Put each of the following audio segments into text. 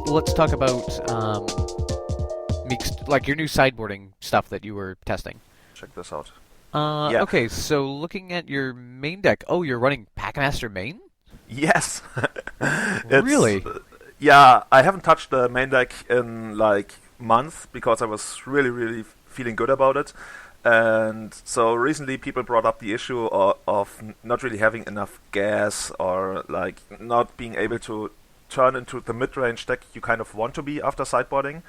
let's talk about like your new sideboarding stuff that you were testing. Check this out. Yeah. Okay, so looking at your main deck. Oh, you're running Packmaster main? Yes. Really? Yeah, I haven't touched the main deck in like months because I was really feeling good about it. And so recently people brought up the issue of not really having enough gas or like not being able to turn into the mid-range deck you kind of want to be after sideboarding,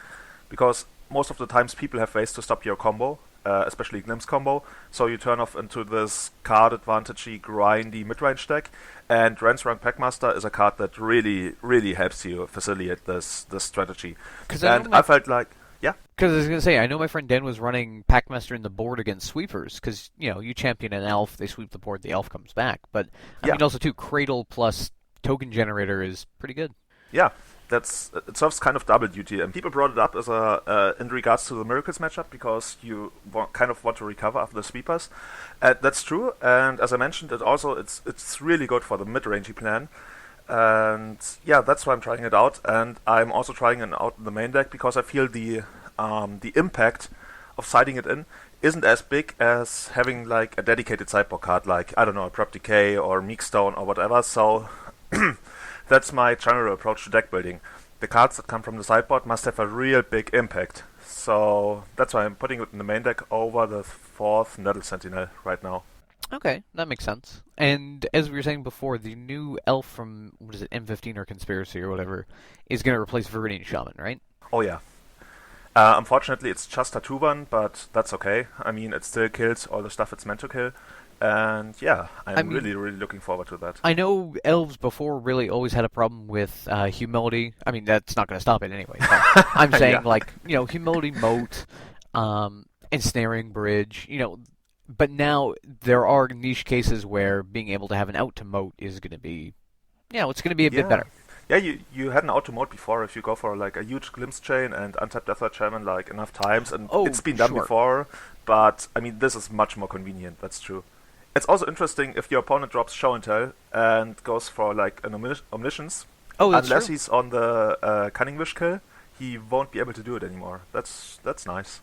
because most of the times people have ways to stop your combo, especially Glimpse combo, so you turn off into this card advantage-y, grindy mid-range deck, and Rank Packmaster is a card that really helps you facilitate this strategy. And I felt like, yeah? Because I was going to say, I know my friend Dan was running Packmaster in the board against sweepers, because, you know, you champion an elf, they sweep the board, the elf comes back, but, I mean, also, too, Cradle plus token generator is pretty good. Yeah. It serves kind of double duty, and people brought it up as in regards to the Miracles matchup because you kind of want to recover after the sweepers. That's true, and as I mentioned, it's really good for the mid-rangey plan, and yeah, that's why I'm trying it out. And I'm also trying it out in the main deck because I feel the impact of siding it in isn't as big as having like a dedicated sideboard card, like I don't know, a Prop Decay or Meekstone or whatever. So. That's my general approach to deck building. The cards that come from the sideboard must have a real big impact. So that's why I'm putting it in the main deck over the 4th Nettle Sentinel right now. Okay, that makes sense. And as we were saying before, the new elf from, what is it, M15 or Conspiracy or whatever, is going to replace Viridian Shaman, right? Oh yeah. Unfortunately, it's just a 2-1, but that's okay. I mean, it still kills all the stuff it's meant to kill. And yeah, I'm really looking forward to that. I know Elves before really always had a problem with humility. I mean, that's not going to stop it anyway. But I'm saying, like, you know, humility moat, ensnaring bridge, you know. But now there are niche cases where being able to have an out to moat is going to be, you know, it's going to be a bit better. Yeah, you had an auto mode before if you go for like a huge glimpse chain and untap Death Shaman like enough times, and it's been done before. But I mean, this is much more convenient. That's true. It's also interesting if your opponent drops Show and Tell and goes for like an Omniscience. Oh, that's unless true. He's on the Cunning Wish kill, he won't be able to do it anymore. That's nice.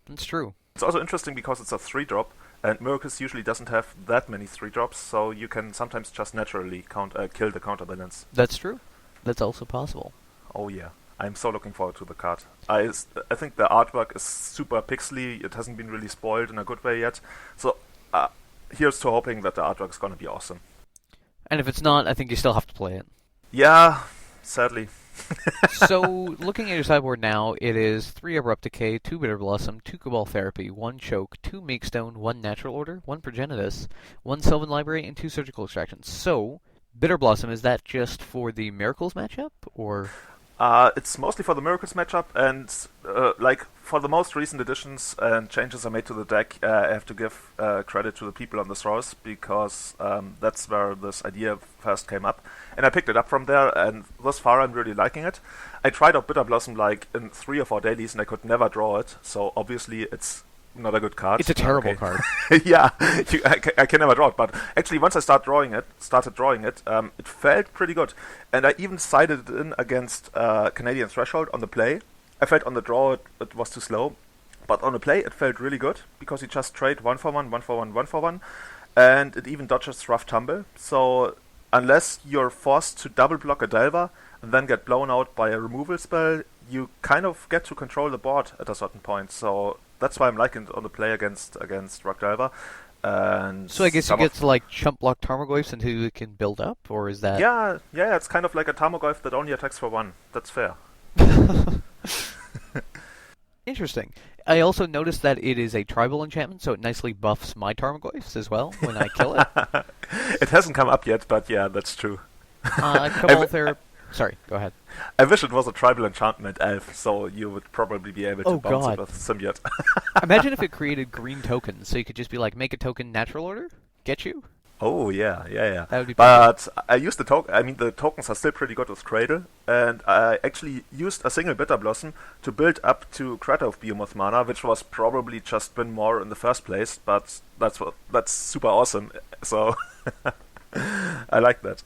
That's true. It's also interesting because it's a 3-drop, and Miracles usually doesn't have that many 3-drops, so you can sometimes just naturally kill the counterbalance. That's true. That's also possible. Oh yeah. I'm so looking forward to the card. I think the artwork is super pixely. It hasn't been really spoiled in a good way yet. So here's to hoping that the artwork is going to be awesome. And if it's not, I think you still have to play it. Yeah, sadly. So, looking at your sideboard now, it is 3 Abrupt Decay, 2 Bitterblossom, 2 Cabal Therapy, 1 Choke, 2 Meekstone, 1 Natural Order, 1 Progenitus, 1 Sylvan Library, and 2 Surgical Extractions. So, Bitterblossom, is that just for the Miracles matchup, or...? It's mostly for the Miracles matchup, and like for the most recent additions and changes I made to the deck, I have to give credit to the people on the source, because that's where this idea first came up, and I picked it up from there, and thus far I'm really liking it. I tried out Bitterblossom like in 3 or 4 dailies, and I could never draw it, so obviously it's not a good card. It's a terrible card. Yeah, I can never draw it, but actually once I started drawing it, it felt pretty good. And I even sided it in against Canadian Threshold on the play. I felt on the draw it was too slow, but on the play it felt really good, because you just trade 1 for 1, 1 for 1, 1 for 1, and it even dodges Rough Tumble. So unless you're forced to double block a Delver and then get blown out by a removal spell, you kind of get to control the board at a certain point. So that's why I'm liking it on the play against Rock Delver. And so I guess you get to like chump block Tarmogoyfs until you can build up, or is that... Yeah, it's kind of like a Tarmogoyf that only attacks for 1. That's fair. Interesting. I also noticed that it is a tribal enchantment, so it nicely buffs my Tarmogoyfs as well when I kill it. It hasn't come up yet, but yeah, that's true. Sorry, go ahead. I wish it was a tribal enchantment elf, so you would probably be able to bounce it with Symbiote. Imagine if it created green tokens, so you could just be like, make a token natural order, get you. Oh yeah. That would be but I used the token. I mean, the tokens are still pretty good with Cradle, and I actually used a single Bitterblossom to build up to Crater of Behemoth mana, which was probably just been more in the first place. But that's super awesome. So I like that.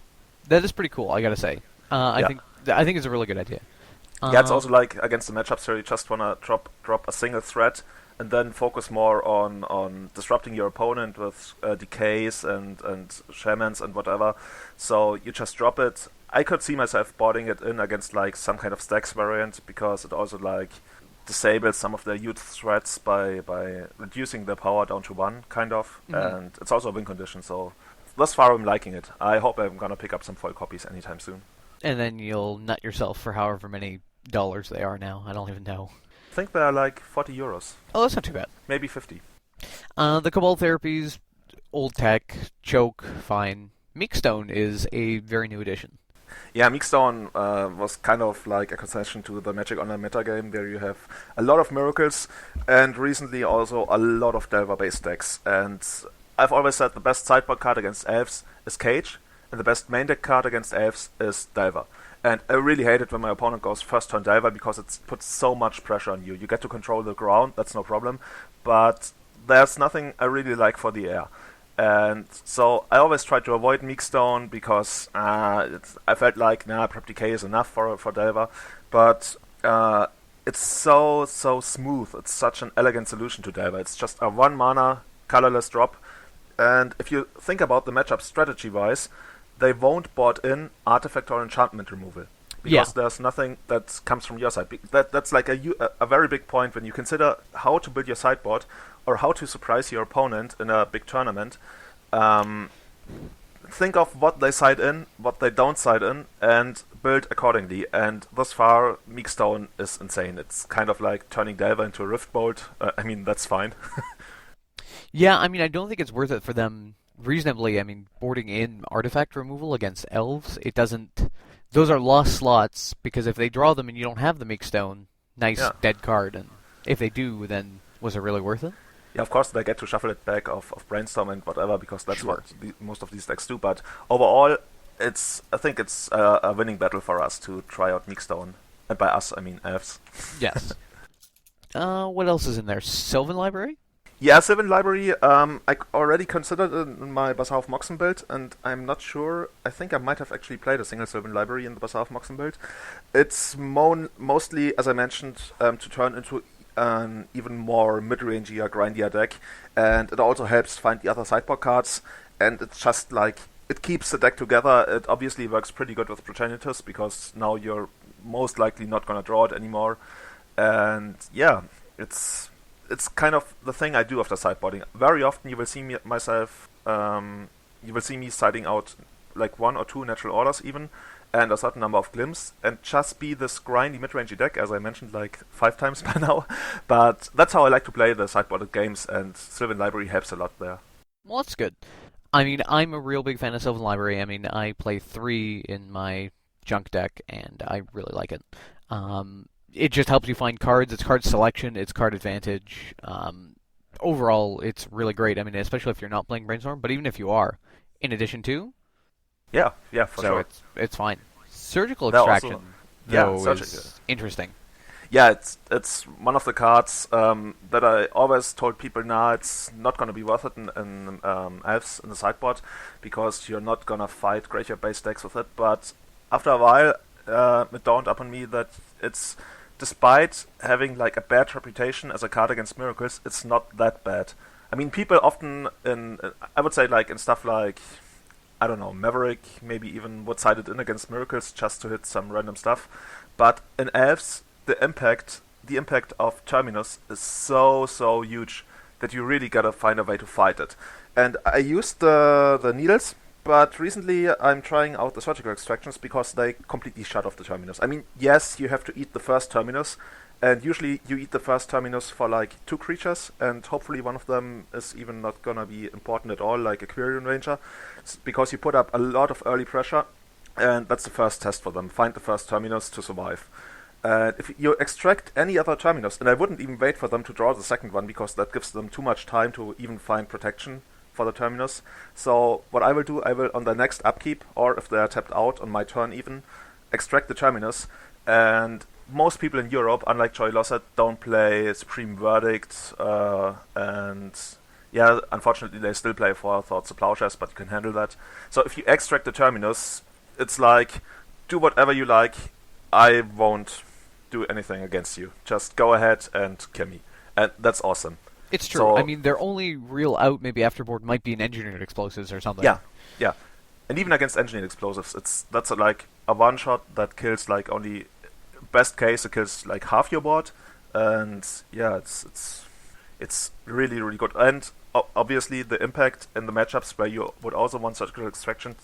That is pretty cool, I gotta say. I think I think it's a really good idea. Yeah, it's also like against the matchups where you just wanna drop a single threat and then focus more on disrupting your opponent with decays and shamans and whatever. So you just drop it. I could see myself boarding it in against like some kind of stacks variant because it also like disables some of their huge threats by reducing their power down to 1, kind of. And it's also a win condition, so thus far I'm liking it. I hope I'm gonna pick up some foil copies anytime soon. And then you'll nut yourself for however many dollars they are now. I don't even know. I think they're like 40 euros. Oh, that's not too bad. Maybe 50. The Cabal therapies, old tech, choke, fine. Meekstone is a very new addition. Yeah, Meekstone was kind of like a concession to the Magic Online metagame, where you have a lot of miracles and recently also a lot of Delver-based decks. And I've always said the best sideboard card against Elves is Cage, and the best main deck card against Elves is Delver. And I really hate it when my opponent goes first turn Delver because it puts so much pressure on you. You get to control the ground, that's no problem, but there's nothing I really like for the air. And so I always try to avoid Meekstone because I felt like, Prep Decay is enough for Delver, but it's so smooth. It's such an elegant solution to Delver. It's just a 1 mana colorless drop, and if you think about the matchup strategy-wise, they won't board in artifact or enchantment removal because there's nothing that comes from your side. That's like a very big point when you consider how to build your sideboard or how to surprise your opponent in a big tournament. Think of what they side in, what they don't side in, and build accordingly. And thus far, Meekstone is insane. It's kind of like turning Delver into a Rift Bolt. I mean, that's fine. Yeah, I mean, I don't think it's worth it for them reasonably. I mean, boarding in artifact removal against Elves, it doesn't... Those are lost slots, because if they draw them and you don't have the Meekstone, nice dead card, and if they do, then was it really worth it? Yeah, of course they get to shuffle it back of Brainstorm and whatever, because that's what most of these decks do, but overall, I think it's a winning battle for us to try out Meekstone. And by us, I mean Elves. Yes. What else is in there? Sylvan Library? Yeah, Sylvan Library, I already considered it in my Bazaar of Moxen build, and I'm not sure. I think I might have actually played a single Sylvan Library in the Bazaar of Moxen build. It's mostly, as I mentioned, to turn into an even more mid-rangier, grindier deck, and it also helps find the other sideboard cards, and it's just like, it keeps the deck together. It obviously works pretty good with Progenitors, because now you're most likely not going to draw it anymore, and yeah, it's kind of the thing I do after sideboarding. Very often you will see me siding out like 1 or 2 natural orders even, and a certain number of glimpse, and just be this grindy mid-rangey deck, as I mentioned like 5 times by now. But that's how I like to play the sideboarded games, and Sylvan Library helps a lot there. Well, that's good. I mean, I'm a real big fan of Sylvan Library. I mean, I play 3 in my junk deck, and I really like it. It just helps you find cards. It's card selection. It's card advantage. Overall, it's really great. I mean, especially if you're not playing Brainstorm, but even if you are, in addition to... Yeah, for sure. So it's fine. Surgical Extraction, is interesting. Yeah, it's one of the cards that I always told people, it's not going to be worth it in Elves in the sideboard, because you're not going to fight graveyard-based decks with it, but after a while, it dawned upon me that it's... Despite having like a bad reputation as a card against miracles, it's not that bad. I mean, people often I would say like in stuff like, I don't know, Maverick, maybe even would side it in against miracles just to hit some random stuff. But in Elves, the impact of Terminus is so huge that you really gotta find a way to fight it. And I used the needles, but recently I'm trying out the surgical extractions because they completely shut off the terminus. I mean, yes, you have to eat the first terminus, and usually you eat the first terminus for like 2 creatures, and hopefully one of them is even not gonna be important at all, like a Quirion Ranger, because you put up a lot of early pressure, and that's the first test for them. Find the first terminus to survive. If you extract any other terminus, and I wouldn't even wait for them to draw the second one, because that gives them too much time to even find protection for the terminus. So what I will do, I will on the next upkeep, or if they are tapped out on my turn even, extract the terminus. And most people in Europe, unlike Joy Losset, don't play Supreme Verdict, and yeah, unfortunately they still play for Thoughts of Plowshares, but you can handle that. So if you extract the terminus, it's like do whatever you like. I won't do anything against you. Just go ahead and kill me. And that's awesome. It's true. So, I mean, their only real out, maybe afterboard, might be an engineered explosives or something. yeah, yeah. And even against engineered explosives, that's like a one shot that kills like only, best case it kills like half your board, and yeah, it's really really good. And obviously the impact in the matchups where you would also want surgical extraction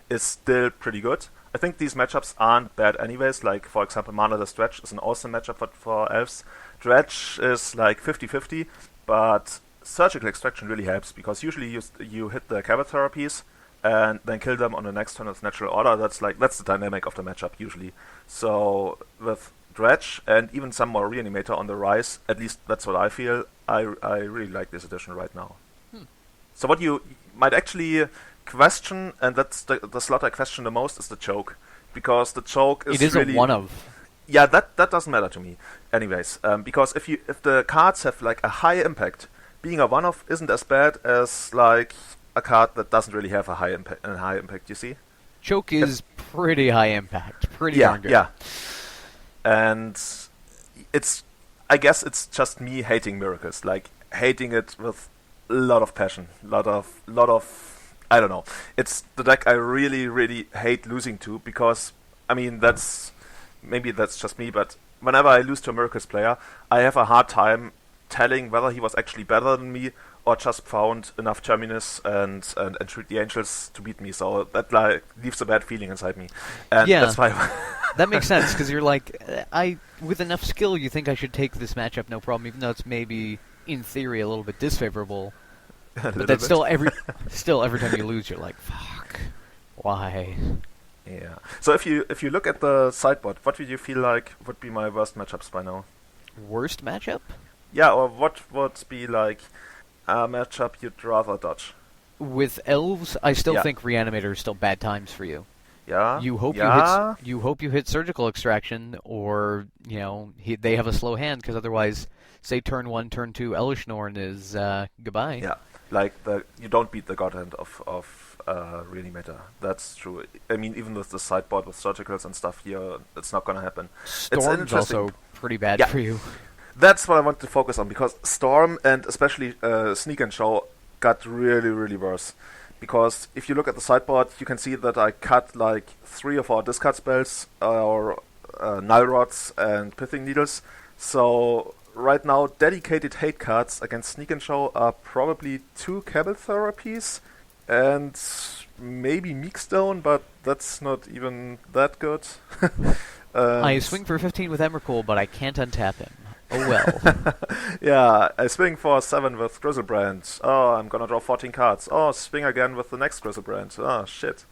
is still pretty good. I think these matchups aren't bad anyways. Like for example, Manaless Dredge is an awesome matchup for Elves. Dredge is like 50-50, but surgical extraction really helps because usually you hit the cover therapies and then kill them on the next turn with natural order. That's the dynamic of the matchup usually. So with Dredge and even some more Reanimator on the rise, at least that's what I feel, I really like this edition right now. So what you might actually question, and that's the slot I question the most, is the choke. Because the choke is really... a one of. Yeah, that doesn't matter to me. Anyways, because if the cards have like a high impact, being a one of isn't as bad as like a card that doesn't really have a high impact, you see? Choke is pretty high impact. Pretty darn good. Yeah. And I guess it's just me hating Miracles, like hating it with a lot of passion, lot of I don't know. It's the deck I really, really hate losing to because, I mean, maybe that's just me, but whenever I lose to a Miracles player, I have a hard time telling whether he was actually better than me or just found enough Terminus and treat the Angels to beat me. So that like leaves a bad feeling inside me. And that's why... That makes sense, because you're like, with enough skill, you think I should take this matchup, no problem, even though it's maybe, in theory, a little bit disfavorable. But that's still every time you lose, you're like, fuck, why? Yeah. So if you look at the sideboard, what would you feel like would be my worst matchups by now? Worst matchup? Yeah, or what would be like a matchup you'd rather dodge? With Elves, I still think Reanimator is still bad times for you. Yeah. You hope you hit surgical extraction, or they have a slow hand, because otherwise, say turn 1, turn 2, Elishnorn is goodbye. Yeah, like you don't beat the god hand of Reanimator. That's true. I mean, even with the sideboard with surgicals and stuff here, it's not gonna happen. Storm's also pretty bad for you. That's what I want to focus on, because Storm and especially Sneak and Show got really, really worse. Because if you look at the sideboard, you can see that I cut like 3 or 4 discard spells, or Null Rods and Pithing Needles. So right now, dedicated hate cards against Sneak and Show are probably 2 Cabal Therapies and maybe Meekstone, but that's not even that good. I swing for 15 with Emrakul, but I can't untap him. Oh well. Yeah, I swing for 7 with Grizzlebrand. Oh, I'm gonna draw 14 cards. Oh, swing again with the next Grizzlebrand. Oh, shit.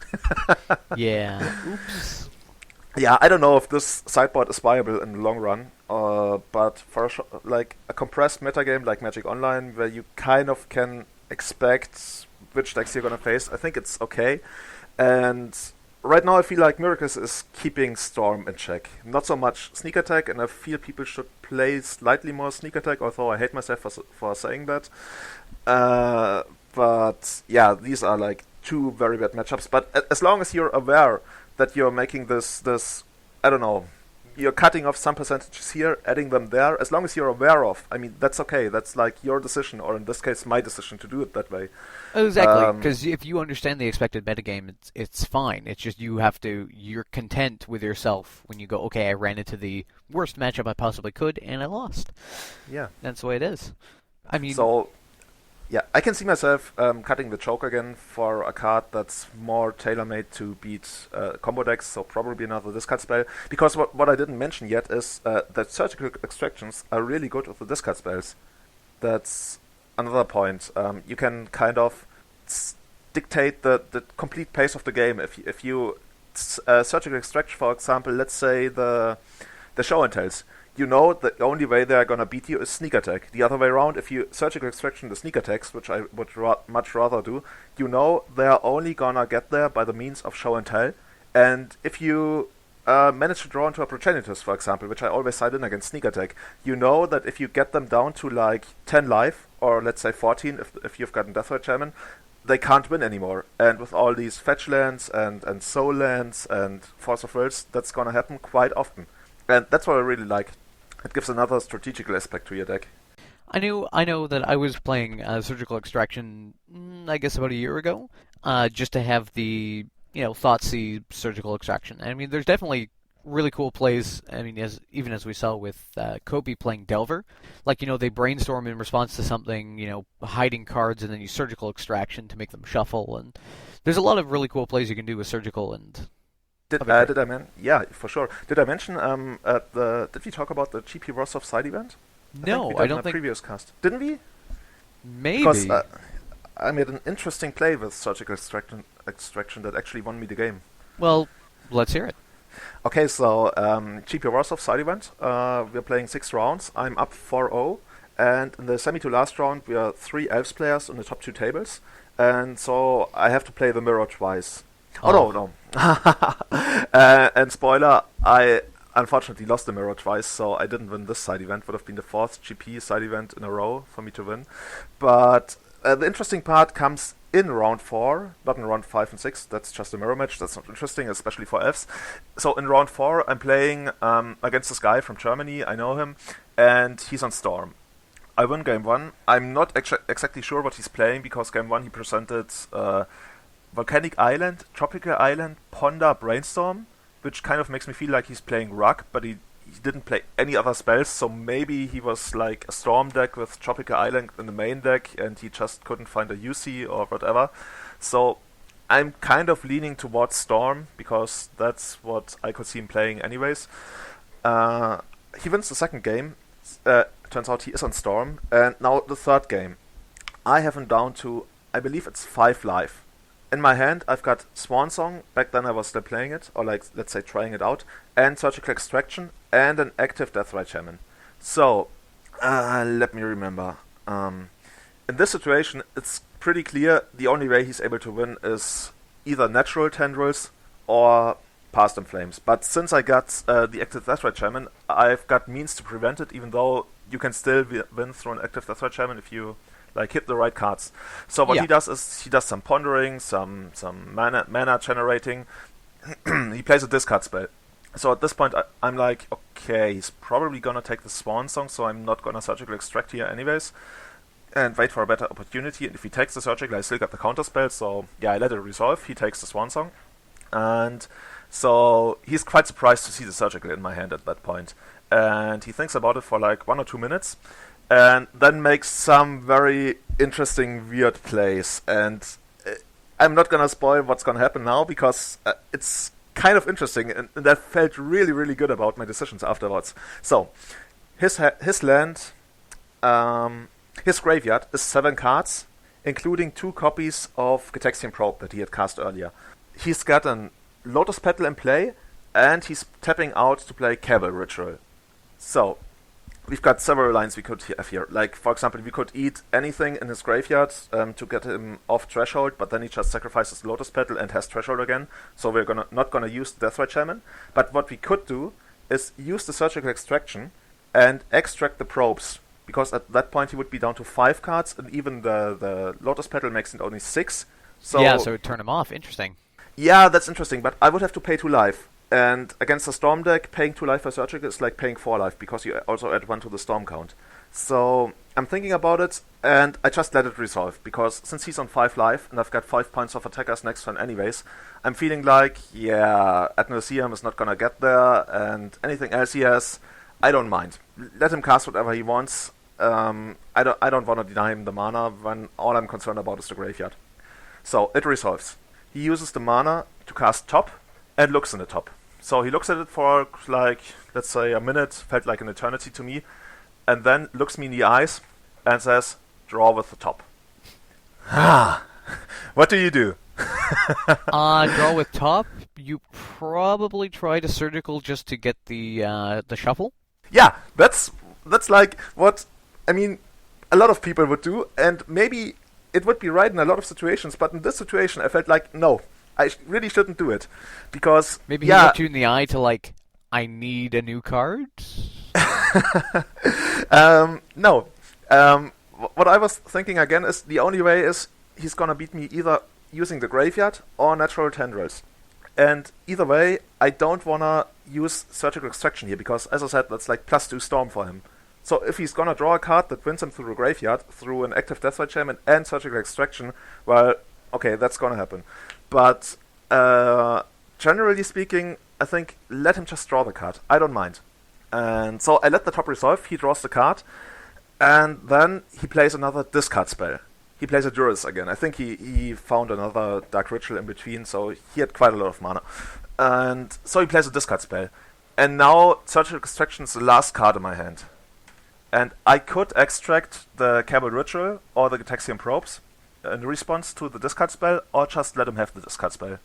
Yeah. Oops. Yeah, I don't know if this sideboard is viable in the long run, but for like a compressed metagame like Magic Online, where you kind of can expect which decks you're gonna face, I think it's okay. And right now I feel like Miracles is keeping Storm in check. Not so much Sneak Attack, and I feel people should play slightly more Sneak Attack, although I hate myself for saying that. But yeah, these are like 2 very bad matchups. But as long as you're aware that you're making this, I don't know, you're cutting off some percentages here, adding them there, as long as you're aware of, I mean, that's okay. That's like your decision, or in this case, my decision to do it that way. Exactly, because if you understand the expected metagame, it's fine. It's just you're content with yourself when you go, okay, I ran into the worst matchup I possibly could, and I lost. Yeah. That's the way it is. I mean... So, yeah, I can see myself cutting the choke again for a card that's more tailor-made to beat combo decks, so probably another discard spell. Because what I didn't mention yet is that surgical extractions are really good with the discard spells. That's another point. You can kind of dictate the complete pace of the game. If you surgical extraction, for example, let's say the show and tells, you know that the only way they're gonna beat you is sneak attack. The other way around, if you surgical extraction the sneak attacks, which I would much rather do, you know they're only gonna get there by the means of show and tell. And if you manage to draw into a Progenitus, for example, which I always side in against sneak attack, you know that if you get them down to like 10 life, or let's say 14 if you've gotten Deathray Chairman, they can't win anymore. And with all these fetch lands and soul lands and Force of Wills, that's gonna happen quite often. And that's what I really like. It gives another strategical aspect to your deck. I know that I was playing Surgical Extraction, I guess about a year ago, just to have the Thoughtseize Surgical Extraction. I mean, there's definitely really cool plays. I mean, even as we saw with Koby playing Delver, like they brainstorm in response to something, hiding cards, and then use Surgical Extraction to make them shuffle. And there's a lot of really cool plays you can do with Surgical. And did I yeah, for sure. Did I mention did we talk about the GP Ross of side event? No, I don't think. Previous cast, didn't we? Maybe. Because I made an interesting play with Surgical Extraction that actually won me the game. Well, let's hear it. Okay, so GP Ross of side event. We're playing 6 rounds. I'm up 4-0, and in the semi to last round, we are 3 Elves players on the top 2 tables, and so I have to play the mirror twice. Oh no. And spoiler, I unfortunately lost the mirror twice, so I didn't win this side event. Would have been the 4th GP side event in a row for me to win. But the interesting part comes in round 4, not in round 5 and 6. That's just a mirror match. That's not interesting, especially for Elves. So in round 4, I'm playing against this guy from Germany. I know him, and he's on Storm. I win game 1. I'm not exactly sure what he's playing, because game 1 he presented Volcanic Island, Tropical Island, Ponder, Brainstorm, which kind of makes me feel like he's playing Rug, but he didn't play any other spells, so maybe he was like a Storm deck with Tropical Island in the main deck, and he just couldn't find a UC or whatever. So I'm kind of leaning towards Storm, because that's what I could see him playing anyways. He wins the second game. Turns out he is on Storm. And now the third game. I have him down to, I believe it's 5 life. In my hand, I've got Swansong. Back then I was still playing it, or like, let's say, trying it out. And Surgical Extraction, and an active Deathrite Shaman. So, let me remember. In this situation, it's pretty clear the only way he's able to win is either Natural Tendrils or Past in Flames. But since I got the active Deathrite Shaman, I've got means to prevent it, even though you can still win through an active Deathrite Shaman if you hit the right cards. So what he does is he does some pondering, some mana generating. He plays a discard spell. So at this point I'm like, okay, he's probably gonna take the Swan Song, so I'm not gonna Surgical Extract here anyways, and wait for a better opportunity. And if he takes the Surgical, I still got the counter spell, so yeah, I let it resolve. He takes the Swan Song, and so he's quite surprised to see the Surgical in my hand at that point. And he thinks about it for like 1 or 2 minutes, and then makes some very interesting, weird plays. And I'm not gonna spoil what's gonna happen now, because it's kind of interesting, and I felt really, really good about my decisions afterwards. So, his land, his graveyard is 7 cards, including 2 copies of Gitaxian Probe that he had cast earlier. He's got an Lotus Petal in play, and he's tapping out to play Cabal Ritual. So, we've got several lines we could have here. Like, for example, we could eat anything in his graveyard to get him off Threshold, but then he just sacrifices Lotus Petal and has Threshold again. So we're not gonna use the Deathrite Shaman. But what we could do is use the Surgical Extraction and extract the probes, because at that point he would be down to 5 cards, and even the Lotus Petal makes it only 6. So yeah, so it would turn him off. Interesting. Yeah, that's interesting, but I would have to pay 2 life. And against the Storm deck, paying 2 life for Surgical is like paying 4 life, because you also add 1 to the Storm count. So I'm thinking about it, and I just let it resolve, because since he's on 5 life, and I've got 5 points of attackers next turn anyways, I'm feeling like, yeah, Adnosium is not gonna get there, and anything else he has, I don't mind. Let him cast whatever he wants. I don't want to deny him the mana when all I'm concerned about is the graveyard. So it resolves. He uses the mana to cast Top, and looks in the top. So he looks at it for, like, let's say a minute, felt like an eternity to me, and then looks me in the eyes and says, draw with the top. What do you do? Draw with top? You probably try to Surgical just to get the shuffle? Yeah, that's like what, I mean, a lot of people would do, and maybe it would be right in a lot of situations, but in this situation I felt like, no, I really shouldn't do it, because maybe he looked you in the eye to like, I need a new card. No. What I was thinking again is the only way is he's gonna beat me either using the graveyard or natural tendrils. And either way, I don't wanna use surgical extraction here because, as I said, that's like +2 storm for him. So if he's gonna draw a card that wins him through the graveyard, through an active Deathrite Shaman and surgical extraction, well, okay, that's gonna happen. But generally speaking, I think let him just draw the card. I don't mind. And so I let the top resolve, he draws the card, and then he plays another discard spell. He plays a Duress again. I think he found another Dark Ritual in between, so he had quite a lot of mana. And so he plays a discard spell. And now Surgical Extraction is the last card in my hand. And I could extract the Cabal Ritual or the Gitaxian Probes in response to the discard spell, or just let him have the discard spell.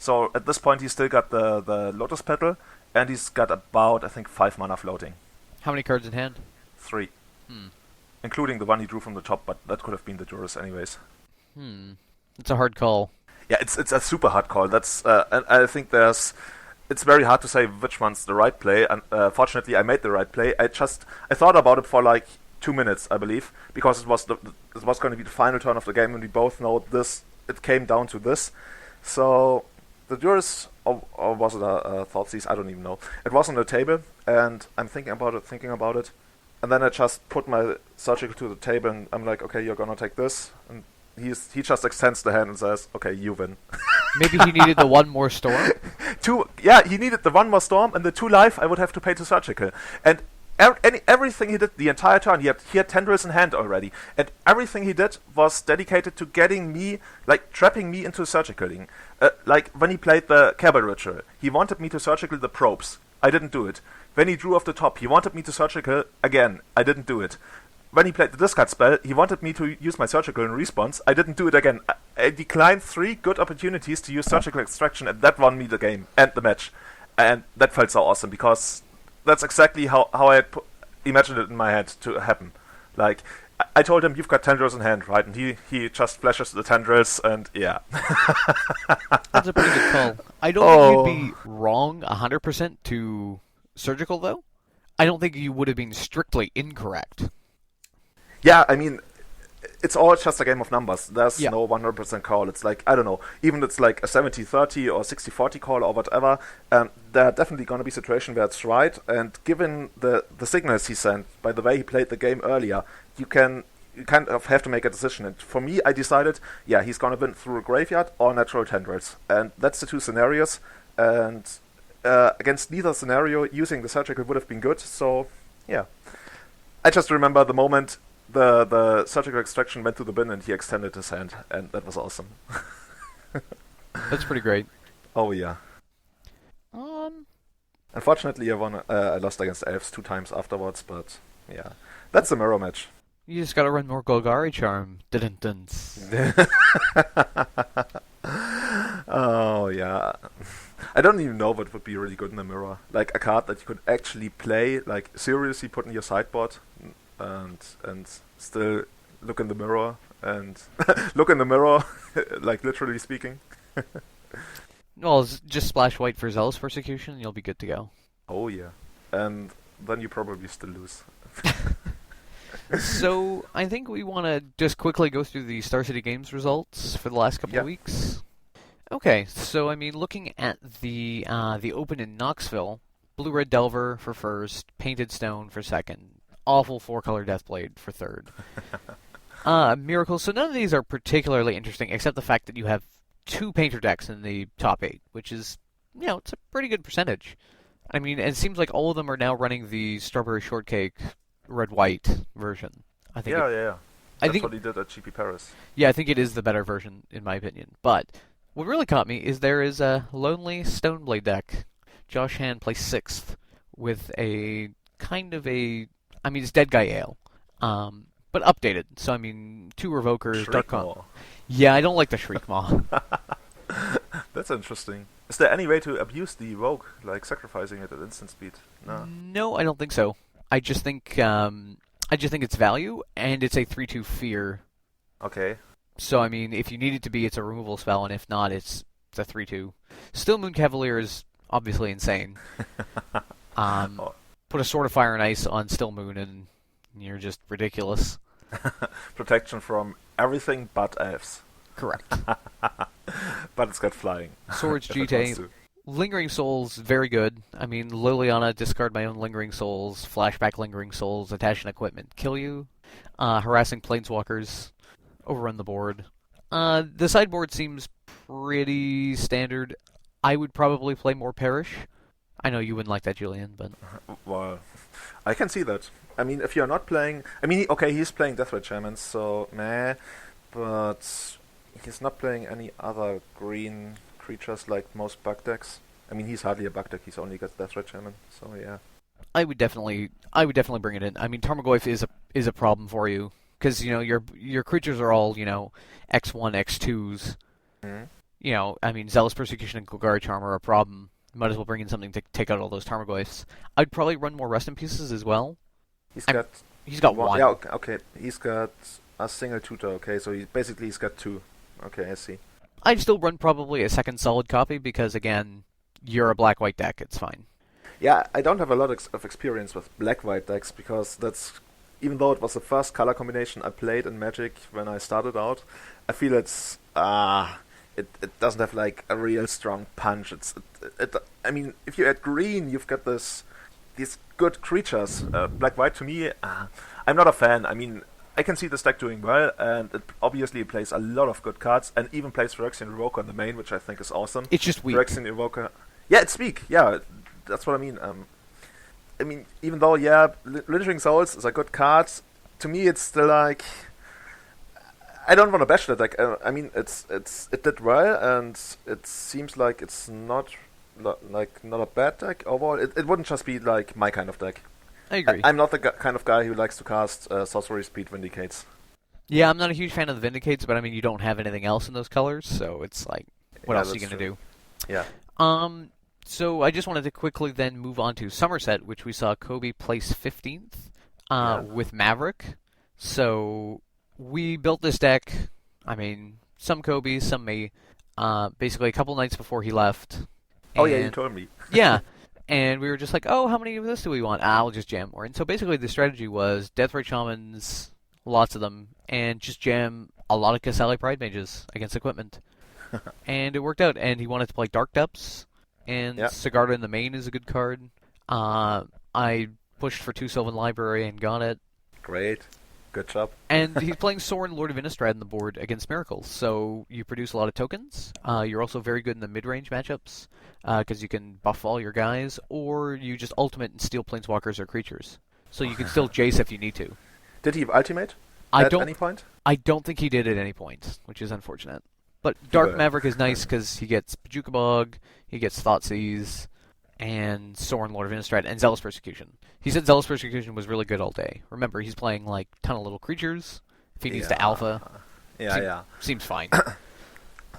So at this point he's still got the Lotus Petal, and he's got about, I think, 5 mana floating. How many cards in hand? 3. Including the one he drew from the top, but that could have been the Duress anyways. It's a hard call. Yeah, it's a super hard call. That's and I think it's very hard to say which one's the right play. And fortunately, I made the right play. I thought about it for like 2 minutes, I believe, because it was going to be the final turn of the game, and we both know this. It came down to this. So the Duress, or was it a Thoughtseize? I don't even know. It was on the table, and I'm thinking about it, and then I just put my surgical to the table, and I'm like, okay, you're gonna take this, and he just extends the hand and says, okay, you win. Maybe he needed the one more storm? He needed the one more storm, and the 2 life I would have to pay to surgical. And everything he did the entire turn, he had tendrils in hand already, and everything he did was dedicated to getting me, like, trapping me into surgicaling. Like, when he played the Cabal Ritual, he wanted me to surgical the probes. I didn't do it. When he drew off the top, he wanted me to surgical again. I didn't do it. When he played the discard spell, he wanted me to use my surgical in response. I didn't do it again. I declined 3 good opportunities to use surgical extraction, and that won me the game and the match. And that felt so awesome, because that's exactly how I had imagined it in my head to happen. Like, I told him, you've got tendrils in hand, right? And he just flashes the tendrils, and yeah. That's a pretty good call. I don't think you'd be wrong 100% to surgical, though. I don't think you would have been strictly incorrect. Yeah, I mean, it's all just a game of numbers. There's no 100% call. It's like, I don't know, even it's like a 70-30 or 60-40 call or whatever, there are definitely going to be situations where it's right, and given the signals he sent, by the way he played the game earlier, you kind of have to make a decision. And for me, I decided, he's going to win through a graveyard or natural tendrils. And that's the 2 scenarios, and against neither scenario, using the surgical would have been good, so, yeah. I just remember the moment the surgical extraction went to the bin and he extended his hand, and that was awesome. That's pretty great. Oh yeah. Unfortunately, I lost against Elves 2 times afterwards, but yeah, that's a mirror match. You just gotta run more Golgari Charm. Dun-dun-duns. Oh yeah. I don't even know what would be really good in a mirror. Like a card that you could actually play, like seriously put in your sideboard, and still look in the mirror and look in the mirror, like literally speaking. Well, just splash white for Zealous Persecution and you'll be good to go. Oh yeah. And then you probably still lose. So, I think we want to just quickly go through the Star City Games results for the last couple of weeks. Okay, so I mean, looking at the Open in Knoxville, Blue-Red Delver for first, Painted Stone for second, awful 4-color Deathblade for third. Miracles, so none of these are particularly interesting, except the fact that you have 2 Painter decks in the top 8, which is, it's a pretty good percentage. I mean, it seems like all of them are now running the Strawberry Shortcake red-white version. I think. Yeah. That's what he did at GP Paris. Yeah, I think it is the better version, in my opinion. But what really caught me is there is a Lonely Stoneblade deck. Josh Hand plays 6th with a kind of it's Dead Guy Ale, but updated. So, 2 Revokers, Dark Con. Yeah, I don't like the Shriekmaw. That's interesting. Is there any way to abuse the Rogue, like sacrificing it at instant speed? No, I don't think so. I just think it's value, and it's a 3/2 fear. Okay. So, if you need it to be, it's a removal spell, and if not, it's a 3/2. Still, Moon Cavalier is obviously insane. Put a Sword of Fire and Ice on Still Moon, and you're just ridiculous. Protection from everything but elves. Correct. But it's got flying. Swords, if it wants GT. to. Lingering Souls, very good. I mean, Liliana, discard my own Lingering Souls, flashback Lingering Souls, attach an equipment, kill you. Harassing Planeswalkers, overrun the board. The sideboard seems pretty standard. I would probably play more Perish. I know you wouldn't like that, Julian, but... Well, I can see that. I mean, if you're not playing... I mean, okay, he's playing Deathray Shamans, so meh. But he's not playing any other green creatures like most bug decks. I mean, he's hardly a bug deck. He's only got Deathray Shaman, so yeah. I would definitely bring it in. I mean, Tarmogoyf is a problem for you because your creatures are all X1, X2s. Mm-hmm. I mean, Zealous Persecution and Golgari Charm are a problem. You might as well bring in something to take out all those Tarmogoyfs. I'd probably run more Rest in Pieces as well. He's got one. Yeah, okay. He's got a single tutor. Okay, so he's got two. Okay, I see. I'd still run probably a second solid copy because again, you're a black-white deck. It's fine. Yeah, I don't have a lot of experience with black-white decks because that's, even though it was the first color combination I played in Magic when I started out, I feel it's it doesn't have like a real strong punch. I mean, if you add green, you've got these good creatures. Black-white to me, I'm not a fan. I mean, I can see this deck doing well, and it obviously plays a lot of good cards, and even plays Phyrexian Evoker on the main, which I think is awesome. It's just weak. Phyrexian Evoker, yeah, it's weak. Yeah, that's what I mean. I mean, even though Lynching Souls is a good card, to me it's still like I don't want to bash the deck. I mean, it did well, and it seems like it's not a bad deck overall. It wouldn't just be like my kind of deck. I agree. I'm not the kind of guy who likes to cast Sorcery Speed Vindicates. Yeah, I'm not a huge fan of the Vindicates, but I mean, you don't have anything else in those colors, so it's like, what else are you going to do? Yeah. So I just wanted to quickly then move on to Sommerset, which we saw Koby place 15th with Maverick. So we built this deck, I mean, some Koby, some me, basically a couple nights before he left. Oh yeah, you told me. Yeah. And we were just like, oh, how many of this do we want? We'll just jam more. And so basically the strategy was Deathray Shamans, lots of them, and just jam a lot of Casali Pride Mages against equipment. And it worked out. And he wanted to play Dark Depths, and Sigarda in the main is a good card. I pushed for 2 Sylvan Library and got it. Great. Good job. And he's playing Sorin, Lord of Innistrad in the board against Miracles, so you produce a lot of tokens. You're also very good in the mid-range matchups, because you can buff all your guys, or you just ultimate and steal Planeswalkers or creatures. So you can still Jace if you need to. Did he ultimate at any point? I don't think he did at any point, which is unfortunate. But Dark Maverick is nice because he gets Pajuka Bog, he gets Thoughtseize, and Sorin, Lord of Innistrad, and Zealous Persecution. He said Zealous Persecution was really good all day. Remember, he's playing like a ton of little creatures. If he needs to alpha, seems fine.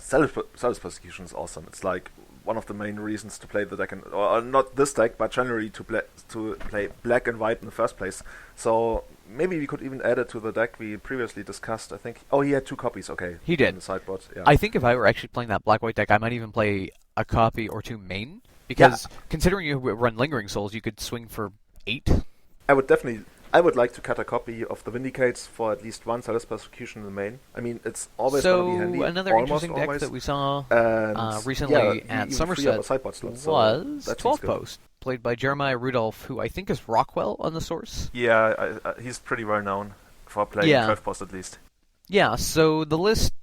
Zealous Persecution is awesome. It's like one of the main reasons to play the deck, or not this deck, but generally to play black and white in the first place. So maybe we could even add it to the deck we previously discussed. I think. Oh, he had 2 copies. Okay, he did. In the sideboard. Yeah. I think if I were actually playing that black-white deck, I might even play a copy or 2 main. Because considering you run Lingering Souls, you could swing for 8. I would like to cut a copy of the Vindicates for at least one Zealous Persecution in the main. I mean, it's always going to be handy. So another interesting deck that we saw recently at Sommerset was 12 Post, played by Jeremiah Rudolph, who I think is Rockwell on the source. Yeah, he's pretty well known for playing 12 Post at least. Yeah, so the list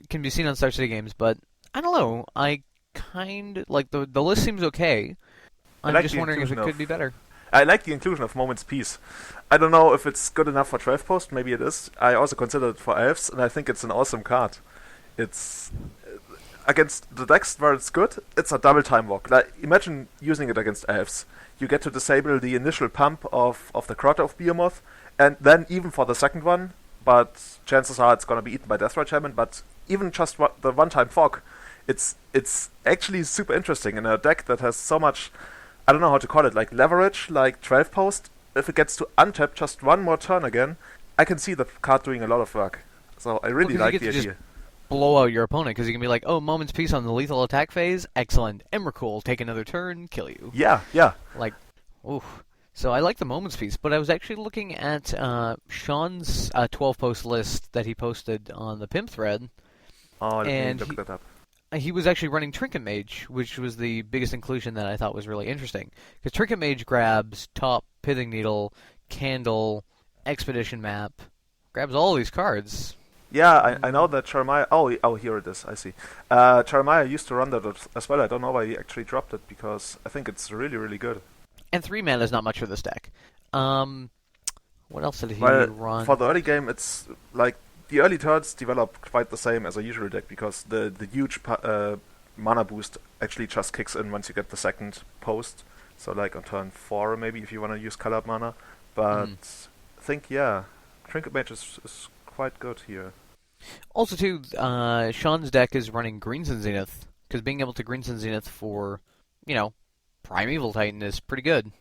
can be seen on Star City Games, but I don't know. I kind like the list seems okay. I'm just wondering if it could be better. I like the inclusion of Moment's Peace. I don't know if it's good enough for 12 Post, maybe it is. I also considered it for Elves, and I think it's an awesome card. It's against the decks where it's good, it's a double time walk. Like, imagine using it against Elves. You get to disable the initial pump of the Crota of Behemoth, and then even for the second one, but chances are it's going to be eaten by Deathray Shaman, but even just the one-time fog, it's actually super interesting in a deck that has so much, I don't know how to call it, like leverage, like 12 Post. If it gets to untap just one more turn again, I can see the card doing a lot of work. So I really like the idea. Just blow out your opponent, because you can be like, oh, Moment's Peace on the lethal attack phase, excellent. Emrakul, take another turn, kill you. Yeah. Like, oof. So I like the Moment's Peace, but I was actually looking at Sean's 12 Post list that he posted on the Pimp thread, Oh, let me and look that up. he was actually running Trinket Mage, which was the biggest inclusion that I thought was really interesting. Because Trinket Mage grabs Top, Pithing Needle, Candle, Expedition Map, grabs all these cards. Yeah, I know that Jeremiah... Oh, here it is, I see. Jeremiah used to run that as well. I don't know why he actually dropped it, because I think it's really, really good. And 3 mana is not much for this deck. What else did he Well, run? for the early game, it's like... The early turns develop quite the same as a usual deck, because the huge mana boost actually just kicks in once you get the second post. So like on turn 4 maybe, if you want to use colored mana. But I think, yeah, Trinket Mage is quite good here. Also, too, Sean's deck is running Greens and Zenith, because being able to Greens and Zenith for, Primeval Titan is pretty good.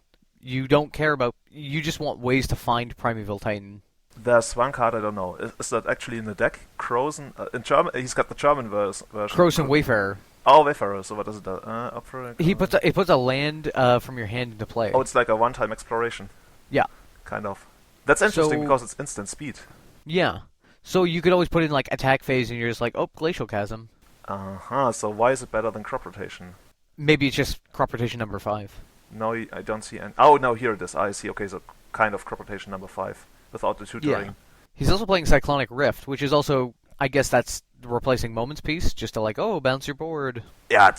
You don't care about... You just want ways to find Primeval Titan. There's one card I don't know. Is that actually in the deck? Crozen? In German, he's got the German version. Croson Wayfarer. Oh, Wayfarer. So what does it do? He puts a land from your hand into play. Oh, it's like a one-time exploration. Yeah. Kind of. That's interesting because it's instant speed. Yeah. So you could always put in like attack phase and you're just like, oh, Glacial Chasm. So why is it better than crop rotation? Maybe it's just crop rotation number 5. No, I don't see any. Oh, no, here it is. I see. Okay, so kind of crop rotation number 5 without the tutoring. Yeah. He's also playing Cyclonic Rift, which is also, I guess that's replacing Moments Piece, just to like, oh, bounce your board. Yeah,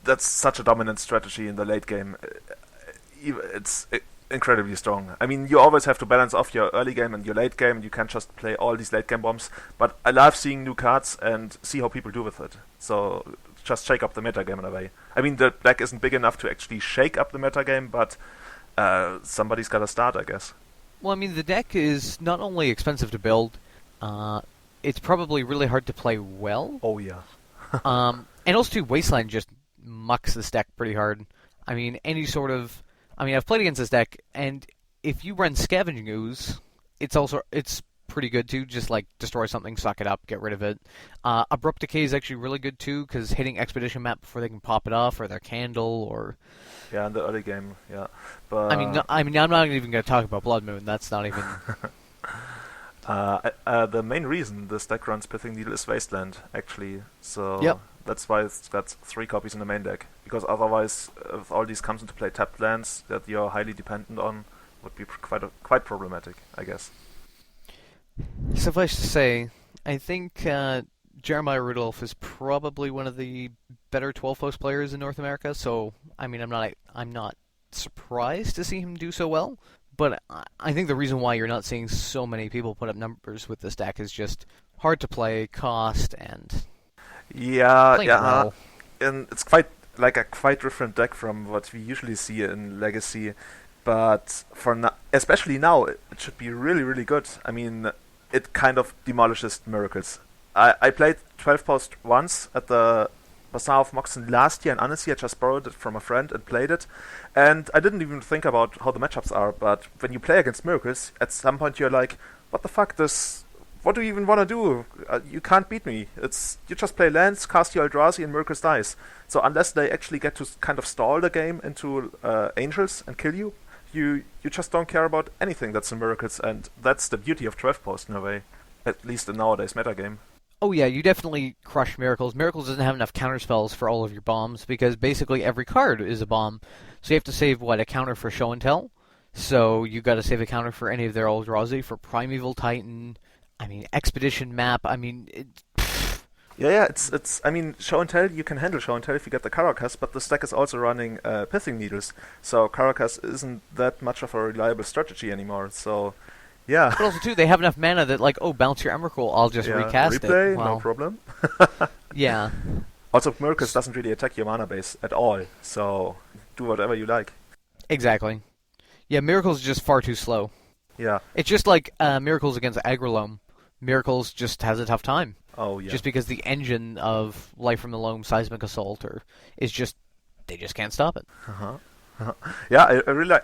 that's such a dominant strategy in the late game. It's incredibly strong. I mean, you always have to balance off your early game and your late game, and you can't just play all these late game bombs. But I love seeing new cards and see how people do with it. So just shake up the metagame in a way. I mean, the deck isn't big enough to actually shake up the metagame, but somebody's got to start, I guess. Well, I mean, the deck is not only expensive to build, it's probably really hard to play well. Oh, yeah. And also, too, Wasteland just mucks this deck pretty hard. I mean, I've played against this deck, and if you run Scavenging Ooze, it's pretty good, too. Just, like, destroy something, suck it up, get rid of it. Abrupt Decay is actually really good, too, because hitting Expedition Map before they can pop it off, or their Candle, or... Yeah, in the early game, yeah. But I'm not even going to talk about Blood Moon. That's not even... the main reason this deck runs Pithing Needle is Wasteland, actually. So that's why it's got 3 copies in the main deck. Because otherwise, if all these comes into play tapped lands that you're highly dependent on, would be quite problematic, I guess. Suffice to say, I think Jeremiah Rudolph is probably one of the better 12-post players in North America. So, I mean, I'm not surprised to see him do so well. But I think the reason why you're not seeing so many people put up numbers with this deck is just hard to play, cost, and well. And it's quite different deck from what we usually see in Legacy. But for now, especially now, it should be really, really good. I mean, it kind of demolishes Miracles. I played 12 post once at the Bazaar of Moxon last year, and honestly, I just borrowed it from a friend and played it. And I didn't even think about how the matchups are, but when you play against Miracles, at some point you're like, what the fuck, what do you even want to do? You can't beat me. You just play lands, cast your Eldrazi, and Miracles dies. So unless they actually get to kind of stall the game into Angels and kill you, you just don't care about anything that's in Miracles, and that's the beauty of 12 post in a way, at least in nowadays metagame. Oh yeah, you definitely crush Miracles. Miracles doesn't have enough counterspells for all of your bombs, because basically every card is a bomb. So you have to save, a counter for Show and Tell? So you got to save a counter for any of their Eldrazi, for Primeval Titan, Expedition Map, Yeah, it's. I mean, Show and Tell, you can handle Show and Tell if you get the Caracas, but the stack is also running Pithing Needles, so Caracas isn't that much of a reliable strategy anymore, so... Yeah. But also, too, they have enough mana that, bounce your Emrakul, I'll just recast replay, it. No problem. Yeah. Also, Miracles doesn't really attack your mana base at all, so do whatever you like. Exactly. Yeah, Miracles is just far too slow. Yeah. It's just like Miracles against Agrolome. Miracles just has a tough time. Oh, yeah. Just because the engine of Life from the Loam Seismic Assault is just... They just can't stop it. Uh-huh. Yeah, I really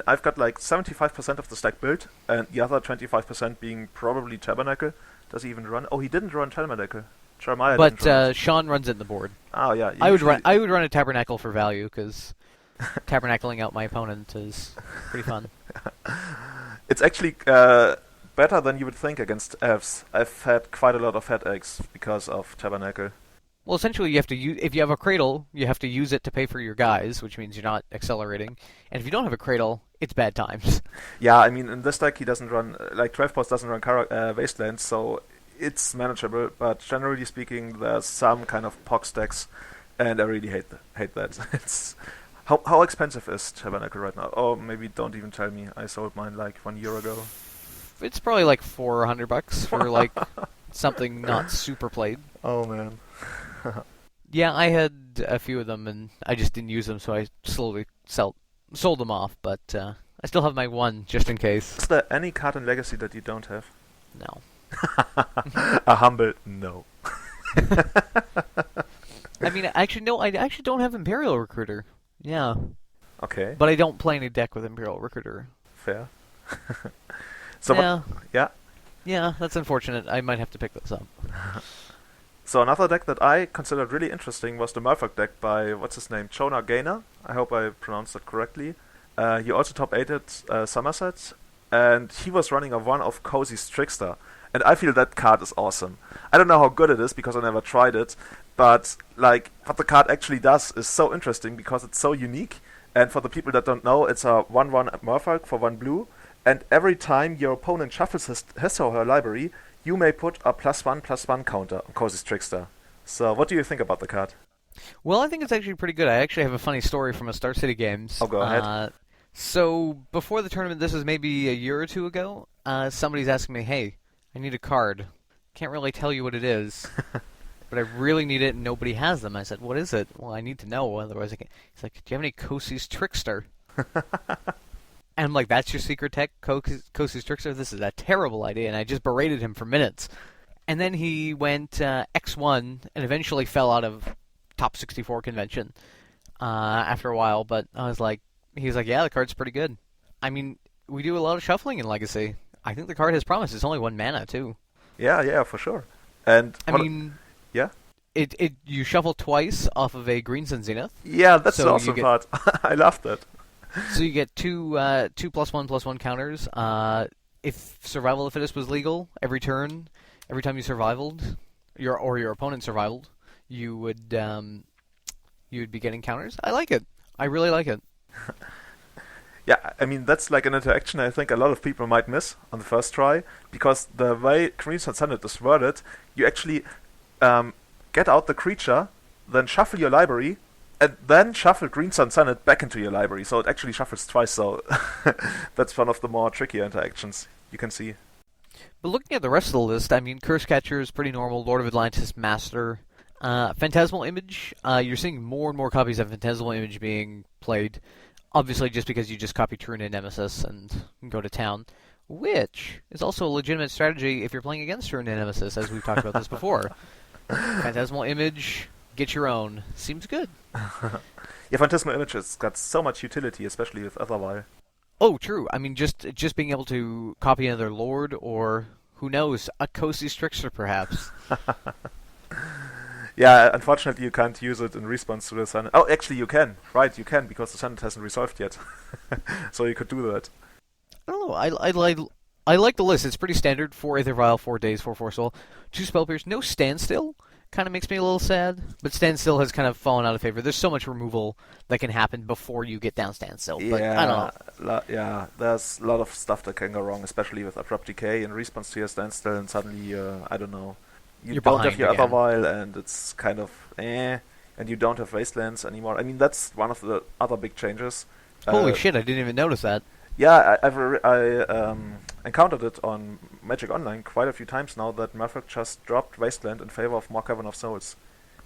I've got 75% of the stack built, and the other 25% being probably Tabernacle. Does he even run? Oh, he didn't run Tabernacle. Jeremiah didn't run it. Sean runs it in the board. Oh, yeah. I would run a Tabernacle for value, because tabernacling out my opponent is pretty fun. It's actually better than you would think against Elves. I've had quite a lot of headaches because of Tabernacle. Well, essentially, you have to use, if you have a cradle, you have to use it to pay for your guys, which means you're not accelerating. And if you don't have a cradle, it's bad times. Yeah, I mean, in this deck he doesn't run, like 12 Post doesn't run Wastelands, so it's manageable, but generally speaking, there's some kind of pox decks, and I really hate that. It's how expensive is Tabernacle right now? Oh, maybe don't even tell me. I sold mine like 1 year ago. It's probably like $400 for like something not super played. Oh man. Yeah, I had a few of them, and I just didn't use them, so I slowly sold them off. But I still have my one just in case. Is there any card in Legacy that you don't have? No. A humble no. I mean, actually, no. I actually don't have Imperial Recruiter. Yeah. Okay. But I don't play any deck with Imperial Recruiter. Fair. So yeah. Yeah. Yeah, that's unfortunate. I might have to pick this up. So another deck that I considered really interesting was the Merfolk deck by, what's his name, Jonah Gaynor. I hope I pronounced that correctly. He also top 8'd Sommerset, and he was running a one of Cosi's Trickster. And I feel that card is awesome. I don't know how good it is because I never tried it, but like what the card actually does is so interesting because it's so unique. And for the people that don't know, it's a 1/1 Merfolk for 1 blue, and every time your opponent shuffles his or her library, you may put a +1/+1 counter on Cosi's Trickster. So what do you think about the card? Well, I think it's actually pretty good. I actually have a funny story from a Star City Games. Oh, go ahead. So before the tournament, this was maybe a year or two ago, somebody's asking me, hey, I need a card. Can't really tell you what it is, but I really need it and nobody has them. I said, what is it? Well, I need to know, otherwise I can't. He's like, do you have any Cosi's Trickster? And I'm like, that's your secret tech, Cosi's Trickster? This is a terrible idea. And I just berated him for minutes. And then he went X1 and eventually fell out of top 64 convention after a while. But I was like, he's like, yeah, the card's pretty good. I mean, we do a lot of shuffling in Legacy. I think the card has promise. It's only 1 mana, too. Yeah, for sure. And I mean, yeah? You shuffle twice off of a Green Sun Zenith. Yeah, that's so the awesome part. I love that. So you get two +1/+1 counters. If Survival of the Fittest was legal, every turn, every time you survived, your opponent survived, you would be getting counters. I like it. I really like it. Yeah, I mean, that's like an interaction I think a lot of people might miss on the first try, because the way Green Sun Senate is worded, you actually get out the creature, then shuffle your library, and then shuffle Green Sun Senate back into your library, so it actually shuffles twice, so that's one of the more trickier interactions you can see. But looking at the rest of the list, I mean, Curse Catcher is pretty normal, Lord of Atlantis, Master, Phantasmal Image, you're seeing more and more copies of Phantasmal Image being played, obviously just because you just copy True Nemesis and go to town, which is also a legitimate strategy if you're playing against True Nemesis, as we've talked about this before. Phantasmal Image, get your own. Seems good. Yeah, Phantasmal Image has got so much utility, especially with LAWL. Oh, true. I mean, just being able to copy another Lord, or, who knows, a Cosi's Trickster, perhaps. Yeah, unfortunately you can't use it in response to the Senate. Oh, actually you can. Right, you can, because the Senate hasn't resolved yet. So you could do that. I don't know. I like the list. It's pretty standard. 4 Aether Vial, 4 Days, 4 Force Soul, 2 Spell Pierce, no Standstill. Kind of makes me a little sad, but Standstill has kind of fallen out of favor. There's so much removal that can happen before you get down Standstill, but I don't know. Yeah, there's a lot of stuff that can go wrong, especially with Abrupt Decay in response to your Standstill, and suddenly, I don't know, you don't have your Other Vial, and it's kind of and you don't have Wastelands anymore. I mean, that's one of the other big changes. Holy shit, I didn't even notice that. Yeah, I encountered it on Magic Online quite a few times now, that Merfolk just dropped Wasteland in favor of more Cavern of Souls.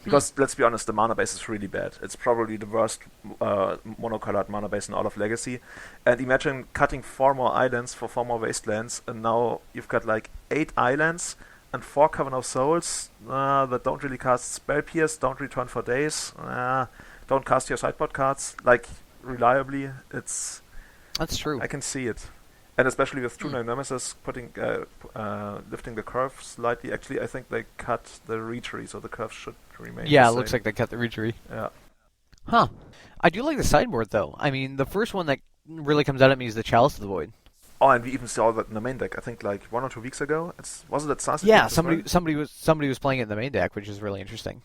Because, let's be honest, the mana base is really bad. It's probably the worst monocolored mana base in all of Legacy. And imagine cutting 4 more islands for 4 more Wastelands, and now you've got like 8 islands and 4 Cavern of Souls that don't really cast Spell Pierce, don't return for days, don't cast your sideboard cards, like, reliably. That's true. I can see it. And especially with True Nemesis putting lifting the curve slightly. Actually, I think they cut the reach-tree, so the curve should remain the Yeah, it same. looks like they cut the reach-tree. Yeah. Huh. I do like the sideboard, though. I mean, the first one that really comes out at me is the Chalice of the Void. Oh, and we even saw that in the main deck. I think like 1 or 2 weeks ago. Was it at Star City? Yeah, somebody was playing it in the main deck, which is really interesting.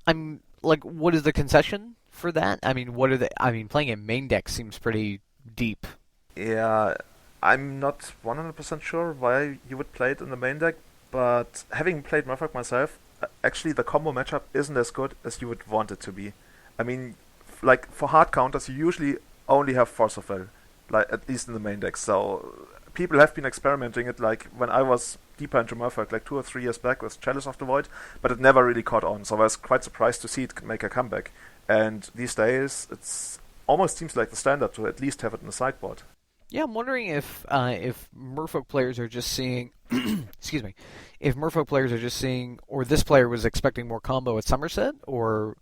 I'm like, what is the concession for that? I mean, what are the? I mean, playing a main deck seems pretty deep. Yeah, I'm not 100% sure why you would play it in the main deck, but having played Merfolk myself, actually the combo matchup isn't as good as you would want it to be. I mean, like for hard counters, you usually only have Force of Will, like at least in the main deck. So people have been experimenting it, like when I was deeper into Merfolk, like 2 or 3 years back with Chalice of the Void, but it never really caught on. So I was quite surprised to see it make a comeback. And these days, it's almost seems like the standard to at least have it in the sideboard. Yeah, I'm wondering if Merfolk players are just seeing, excuse me, if Merfolk players are just seeing, or this player was expecting more combo at Sommerset, or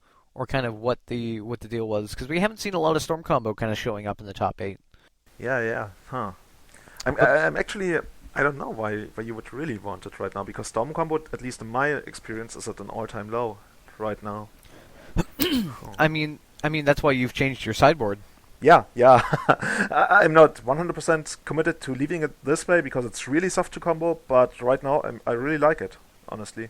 kind of what the deal was, because we haven't seen a lot of Storm combo kind of showing up in the top 8. Yeah, huh. I'm actually, I don't know why you would really want it right now, because Storm combo, at least in my experience, is at an all-time low right now. I mean that's why you've changed your sideboard. Yeah. I'm not 100% committed to leaving it this way because it's really soft to combo, but right now I really like it, honestly.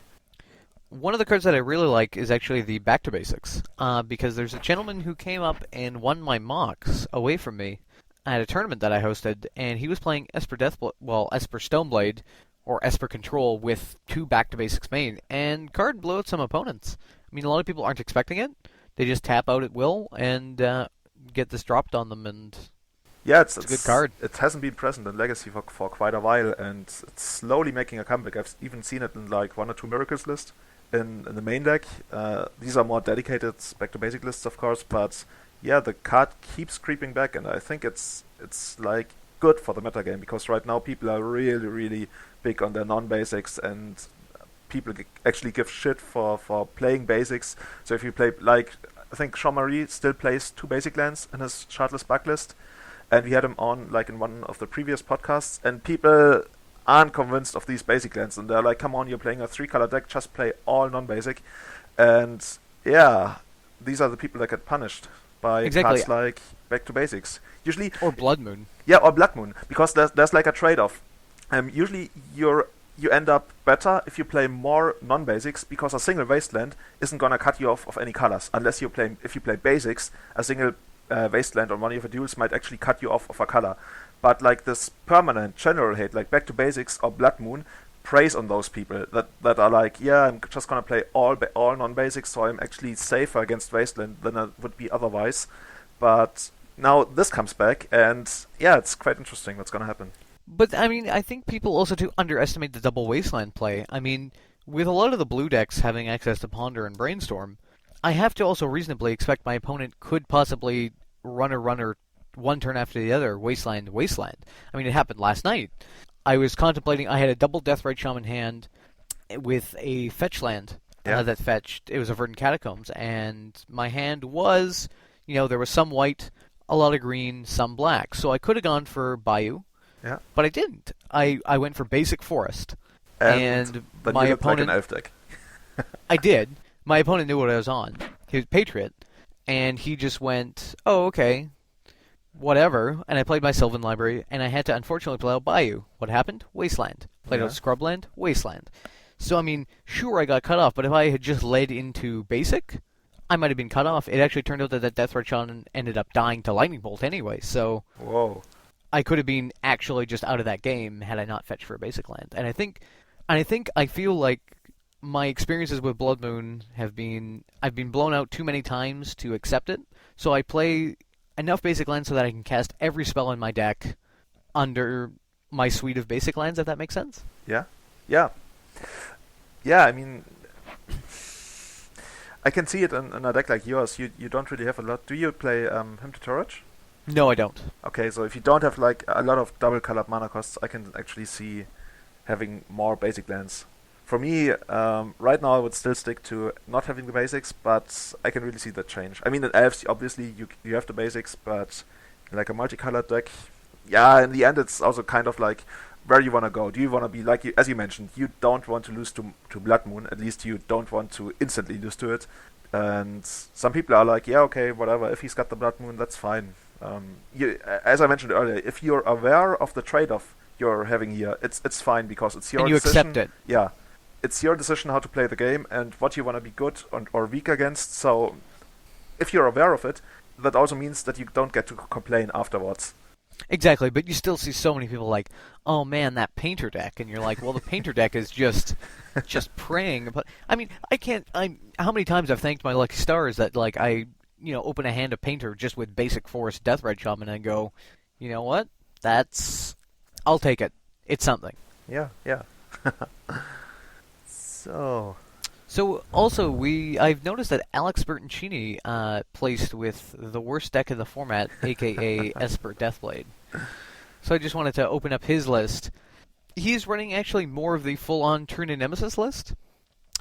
One of the cards that I really like is actually the Back to Basics, because there's a gentleman who came up and won my mocks away from me at a tournament that I hosted, and he was playing Esper Esper Stoneblade, or Esper Control with 2 Back to Basics main, and card blew out some opponents. I mean, a lot of people aren't expecting it. They just tap out at will and get this dropped on them, and yeah, it's a good card. It hasn't been present in Legacy for quite a while, and it's slowly making a comeback. I've even seen it in like 1 or 2 Miracles list in the main deck. These are more dedicated back to basic lists, of course, but yeah, the card keeps creeping back, and I think it's like good for the metagame, because right now people are really big on their non-basics, and people actually give shit for playing basics. So if you play, like, I think Jean-Marie still plays 2 basic lands in his Shardless backlist, and we had him on like in one of the previous podcasts, and people aren't convinced of these basic lands, and they're like, come on, you're playing a 3-color deck, just play all non-basic. And yeah, these are the people that get punished by cards like Back to Basics. Usually, or Blood Moon. Yeah, or Blood Moon, because there's like a trade-off. Usually you end up better if you play more non-basics, because a single Wasteland isn't gonna cut you off of any colors, unless if you play basics, a single Wasteland on one of your duels might actually cut you off of a color. But like this permanent general hate, like Back to Basics or Blood Moon, preys on those people that are like, yeah, I'm just gonna play all non-basics, so I'm actually safer against Wasteland than I would be otherwise. But now this comes back, and yeah, it's quite interesting what's gonna happen. But, I mean, I think people also do underestimate the double Wasteland play. I mean, with a lot of the blue decks having access to Ponder and Brainstorm, I have to also reasonably expect my opponent could possibly run a runner one turn after the other, Wasteland. I mean, it happened last night. I was contemplating, I had a double Deathrite Shaman hand with a fetch land that fetched. It was a Verdant Catacombs, and my hand was, there was some white, a lot of green, some black. So I could have gone for Bayou. Yeah. But I didn't. I went for basic forest. And my opponent, like an elf deck. I did. My opponent knew what I was on. He was Patriot. And he just went, oh, okay, whatever. And I played my Sylvan library, and I had to unfortunately play out Bayou. What happened? Wasteland. Played out Scrubland, Wasteland. So, I mean, sure, I got cut off, but if I had just led into basic, I might have been cut off. It actually turned out that Deathrite Shaman ended up dying to Lightning Bolt anyway, so... Whoa. I could have been actually just out of that game had I not fetched for a basic land. And I feel like my experiences with Blood Moon I've been blown out too many times to accept it. So I play enough basic lands so that I can cast every spell in my deck under my suite of basic lands, if that makes sense. Yeah. I mean, I can see it in a deck like yours. You don't really have a lot. Do you play Hymn to Torage? No, I don't. Okay, so if you don't have like a lot of double-colored mana costs, I can actually see having more basic lands. For me, right now I would still stick to not having the basics, but I can really see that change. I mean, in Elves, obviously you have the basics, but like a multicolored deck, yeah, in the end it's also kind of like where you want to go. Do you want to be like, as you mentioned, you don't want to lose to Blood Moon, at least you don't want to instantly lose to it. And some people are like, yeah, okay, whatever, if he's got the Blood Moon, that's fine. As I mentioned earlier, if you're aware of the trade-off you're having here, it's fine because it's your And you decision. accept it. Yeah, it's your decision how to play the game and what you want to be good or weak against. So if you're aware of it, that also means that you don't get to complain afterwards. Exactly, but you still see so many people like, oh man, that painter deck, and you're like, well, the painter deck is just praying. But I mean, how many times I've thanked my lucky stars that like I open a hand of painter just with basic forest death red shaman and go, you know what, I'll take it. It's something. Yeah. So also, I've noticed that Alex Bertoncini placed with the worst deck in the format, aka Esper Deathblade. So I just wanted to open up his list. He's running actually more of the full-on True Nemesis list.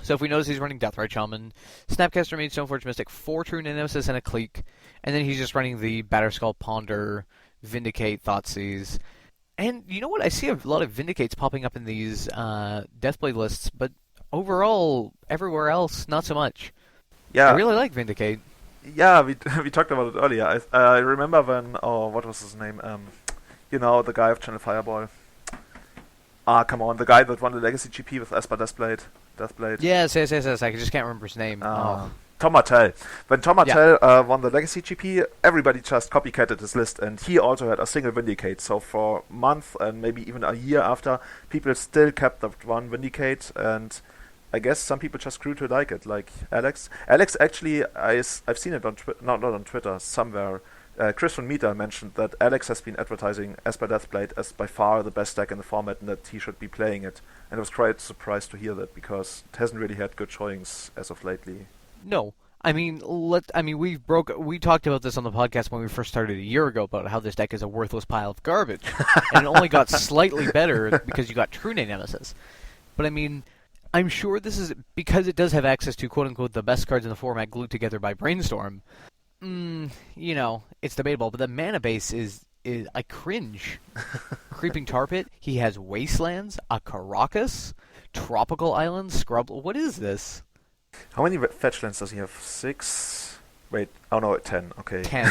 So if we notice, he's running Deathrite Shaman, Snapcaster Mage, Stoneforge Mystic, 4 True Nemesis, and a Clique. And then he's just running the Batterskull Ponder, Vindicate, Thoughtseize. And you know what? I see a lot of Vindicates popping up in these Deathblade lists, but overall, everywhere else, not so much. yeah, I really like Vindicate. yeah. We talked about it earlier. I remember when what was his name? The guy of Channel Fireball. Ah, come on, the guy that won the Legacy GP with Esper Deathblade. Yes. I just can't remember his name. Tom Martell. When Tom Martell won the Legacy GP, everybody just copycatted his list, and he also had a single Vindicate. So for a month and maybe even a year after, people still kept that one Vindicate, and I guess some people just grew to like it, like Alex. Alex actually, I've seen it on not on Twitter, somewhere. Chris von Meter mentioned that Alex has been advertising Esper Deathblade as by far the best deck in the format and that he should be playing it. And I was quite surprised to hear that because it hasn't really had good showings as of lately. No. We talked about this on the podcast when we first started a year ago about how this deck is a worthless pile of garbage. And it only got slightly better because you got True Nemesis. But I mean, I'm sure this is because it does have access to quote-unquote the best cards in the format glued together by Brainstorm. It's debatable, but the mana base is I cringe. Creeping Tar Pit, he has Wastelands, a Caracas, Tropical Islands, Scrub... What is this? How many fetch lands does he have? 6? Wait, oh no, 10, okay. 10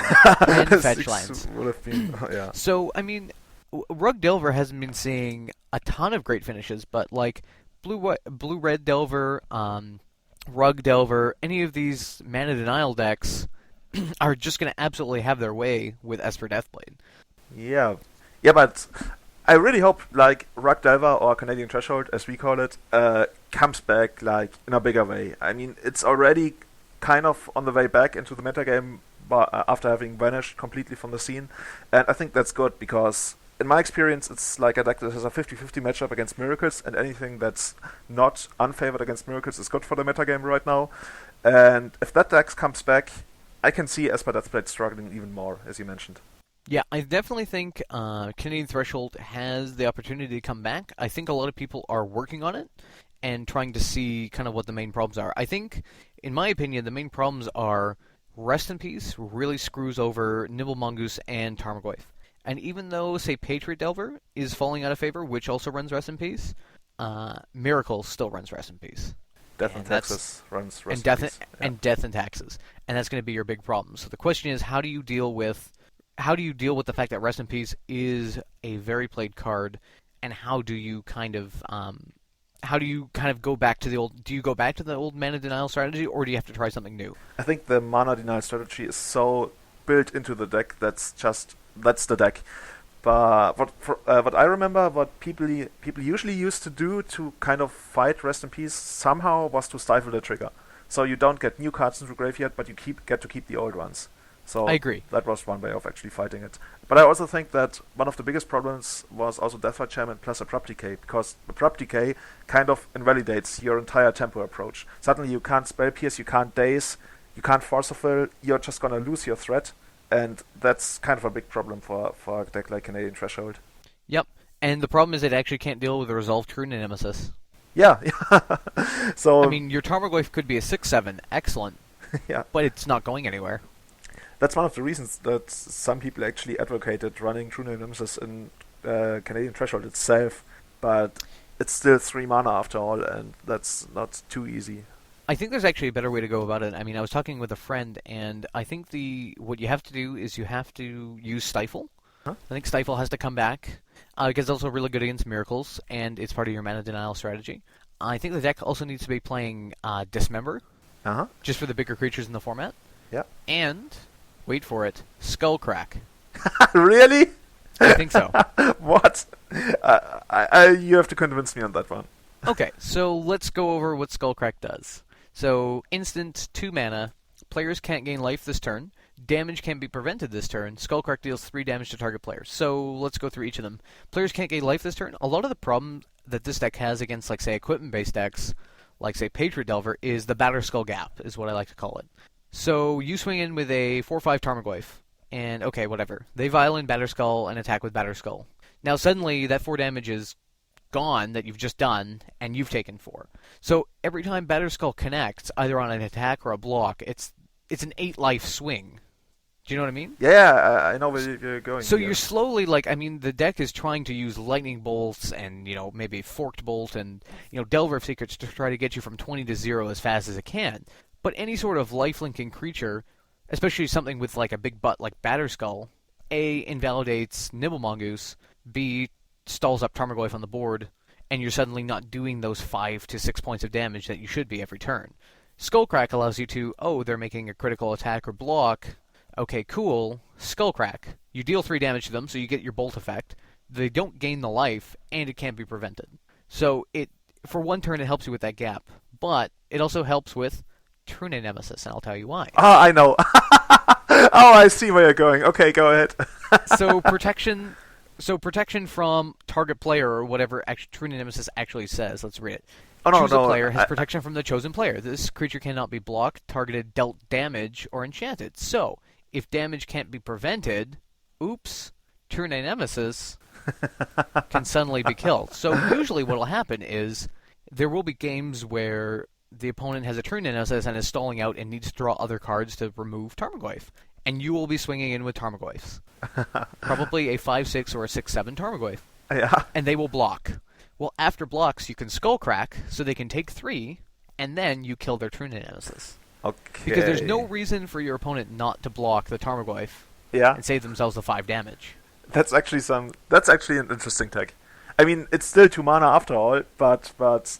fetch lands. Would have been, yeah. So, I mean, Rug Delver hasn't been seeing a ton of great finishes, but like Blue-Red Delver, Rug Delver, any of these mana denial decks are just going to absolutely have their way with Esper Deathblade. Yeah, but I really hope like Rug Delver or Canadian Threshold, as we call it, comes back like in a bigger way. I mean, it's already kind of on the way back into the metagame after having vanished completely from the scene, and I think that's good because in my experience, it's like a deck that has a 50-50 matchup against Miracles, and anything that's not unfavored against Miracles is good for the metagame right now. And if that deck comes back, I can see Esper Deathblade struggling even more, as you mentioned. Yeah, I definitely think Canadian Threshold has the opportunity to come back. I think a lot of people are working on it and trying to see kind of what the main problems are. I think, in my opinion, the main problems are Rest in Peace really screws over Nimble Mongoose and Tarmogoyf. And even though, say, Patriot Delver is falling out of favor, which also runs Rest in Peace, Miracle still runs Rest in Peace. Death and Taxes runs Rest in Peace. And Death and Taxes. And that's going to be your big problem. So the question is, how do you deal with the fact that Rest in Peace is a very played card, and how do you kind of go back to the old? Do you go back to the old mana denial strategy, or do you have to try something new? I think the mana denial strategy is so built into the deck that's the deck. But what I remember, what people usually used to do to kind of fight Rest in Peace somehow was to stifle the trigger. So you don't get new cards into graveyard, but you get to keep the old ones. So I agree. That was one way of actually fighting it. But I also think that one of the biggest problems was also Deathlight Shaman plus Abrupt Decay, because Abrupt Decay kind of invalidates your entire tempo approach. Suddenly you can't Spell Pierce, you can't Daze, you can't Force of Will, you're just gonna lose your threat, and that's kind of a big problem for a deck like Canadian Threshold. Yep, and the problem is it actually can't deal with the Resolve True Nemesis. Yeah. So I mean, your Tarmogoyf could be a 6/7, excellent. Yeah. But it's not going anywhere. That's one of the reasons that some people actually advocated running True Nemesis in Canadian Threshold itself, but it's still 3 mana after all, and that's not too easy. I think there's actually a better way to go about it. I mean, I was talking with a friend, and I think what you have to do is you have to use Stifle. Huh? I think Stifle has to come back, because it's also really good against Miracles, and it's part of your mana denial strategy. I think the deck also needs to be playing Dismember, just for the bigger creatures in the format. Yeah. And, wait for it, Skullcrack. Really? I think so. What? You have to convince me on that one. Okay, so let's go over what Skullcrack does. So, instant 2 mana, players can't gain life this turn, damage can be prevented this turn, Skullcrack deals 3 damage to target player. So, let's go through each of them. Players can't gain life this turn. A lot of the problem that this deck has against, like, say, equipment-based decks, like, say, Patriot Delver, is the Batterskull Gap, is what I like to call it. So, you swing in with a 4/5 Tarmogoyf, and, okay, whatever. They violin Batterskull and attack with Batterskull. Now, suddenly, that 4 damage is gone that you've just done, and you've taken 4. So every time Batterskull connects, either on an attack or a block, it's an 8 life swing. Do you know what I mean? Yeah, I know where you're going. So you're slowly, like, I mean, the deck is trying to use lightning bolts and, maybe forked bolt and, Delver of Secrets to try to get you from 20 to 0 as fast as it can. But any sort of lifelinking creature, especially something with, like, a big butt like Batterskull, A, invalidates Nibble Mongoose, B, stalls up Tarmogoyf on the board, and you're suddenly not doing those 5 to 6 points of damage that you should be every turn. Skullcrack allows you to, they're making a critical attack or block. Okay, cool. Skullcrack. You deal 3 damage to them, so you get your bolt effect. They don't gain the life, and it can't be prevented. So for one turn, it helps you with that gap. But it also helps with True Nemesis, and I'll tell you why. Ah, I know. I see where you're going. Okay, go ahead. So protection from target player, or whatever True Nemesis actually says. Let's read it. Chosen player has protection from the chosen player. This creature cannot be blocked, targeted, dealt damage, or enchanted. So, if damage can't be prevented, True Nemesis can suddenly be killed. So usually what will happen is there will be games where the opponent has a True Nemesis and is stalling out and needs to draw other cards to remove Tarmogoyf. And you will be swinging in with Tarmogoyfs. Probably a 5/6 or a 6/7 Tarmogoyf. Yeah. And they will block. Well, after blocks, you can Skullcrack, so they can take 3, and then you kill their True Nemesis. Okay. Because there's no reason for your opponent not to block the Tarmogoyf and save themselves the 5 damage. That's actually an interesting tech. I mean, it's still 2 mana after all, but that's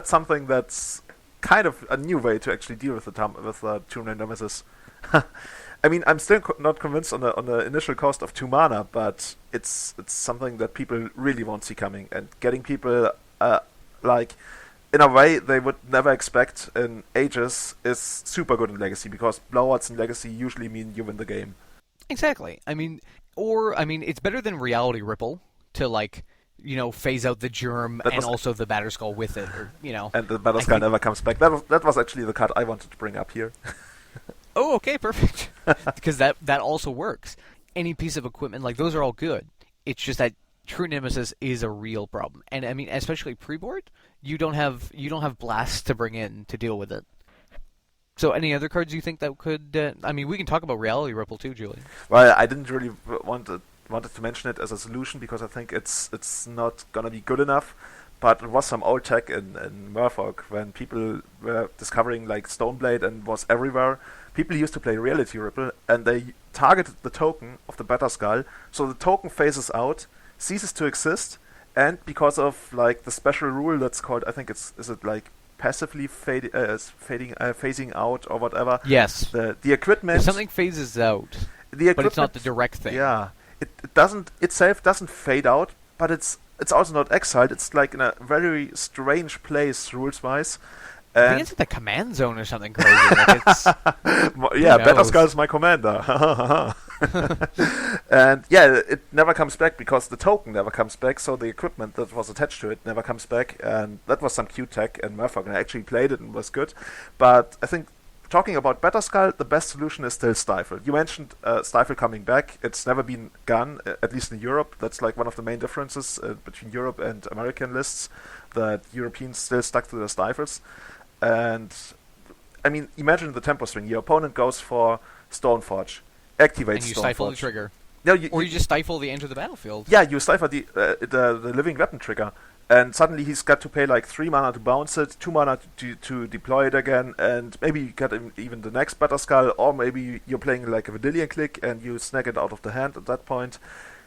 something that's kind of a new way to actually deal with the True Nemesis. I mean, I'm still not convinced on the initial cost of 2 mana, but it's something that people really won't see coming, and getting people in a way they would never expect in Ages is super good in Legacy, because blowouts in Legacy usually mean you win the game. Exactly. I mean, it's better than Reality Ripple to phase out the Germ and also the Batterskull with it, And the Batterskull never comes back. That was actually the card I wanted to bring up here. Oh, okay, perfect. Because that also works. Any piece of equipment, those are all good. It's just that True Nemesis is a real problem. And I mean, especially pre-board, you don't have blasts to bring in to deal with it. So any other cards you think that could... we can talk about Reality Ripple too, Julian. Well, I didn't really wanted to mention it as a solution, because I think it's not going to be good enough. But it was some old tech in Merfolk, when people were discovering Stoneblade and was everywhere. People used to play Reality Ripple, and they targeted the token of the Batterskull, so the token phases out, ceases to exist, and because of the special rule that's called, I think passively phasing out or whatever. Yes. The equipment. If something phases out, but it's not the direct thing. Yeah. It doesn't fade out, but it's also not exiled. It's in a very strange place rules-wise. I think it's in the command zone or something crazy. Batterskull is my commander. And it never comes back because the token never comes back, so the equipment that was attached to it never comes back, and that was some cute tech in Merfolk, and I actually played it and it was good. But I think, talking about Batterskull, the best solution is still Stifle. You mentioned Stifle coming back. It's never been gone, at least in Europe. That's one of the main differences between Europe and American lists, that Europeans still stuck to their Stifles. And, I mean, imagine the tempo swing. Your opponent goes for Stoneforge, activates and you Stoneforge. Stifle the trigger. No, you just stifle the enter the battlefield. Yeah, you stifle the living weapon trigger. and suddenly he's got to pay like 3 mana to bounce it, 2 mana to deploy it again, and maybe you get even the next Batterskull, or maybe you're playing like a Vidillion click and you snag it out of the hand at that point.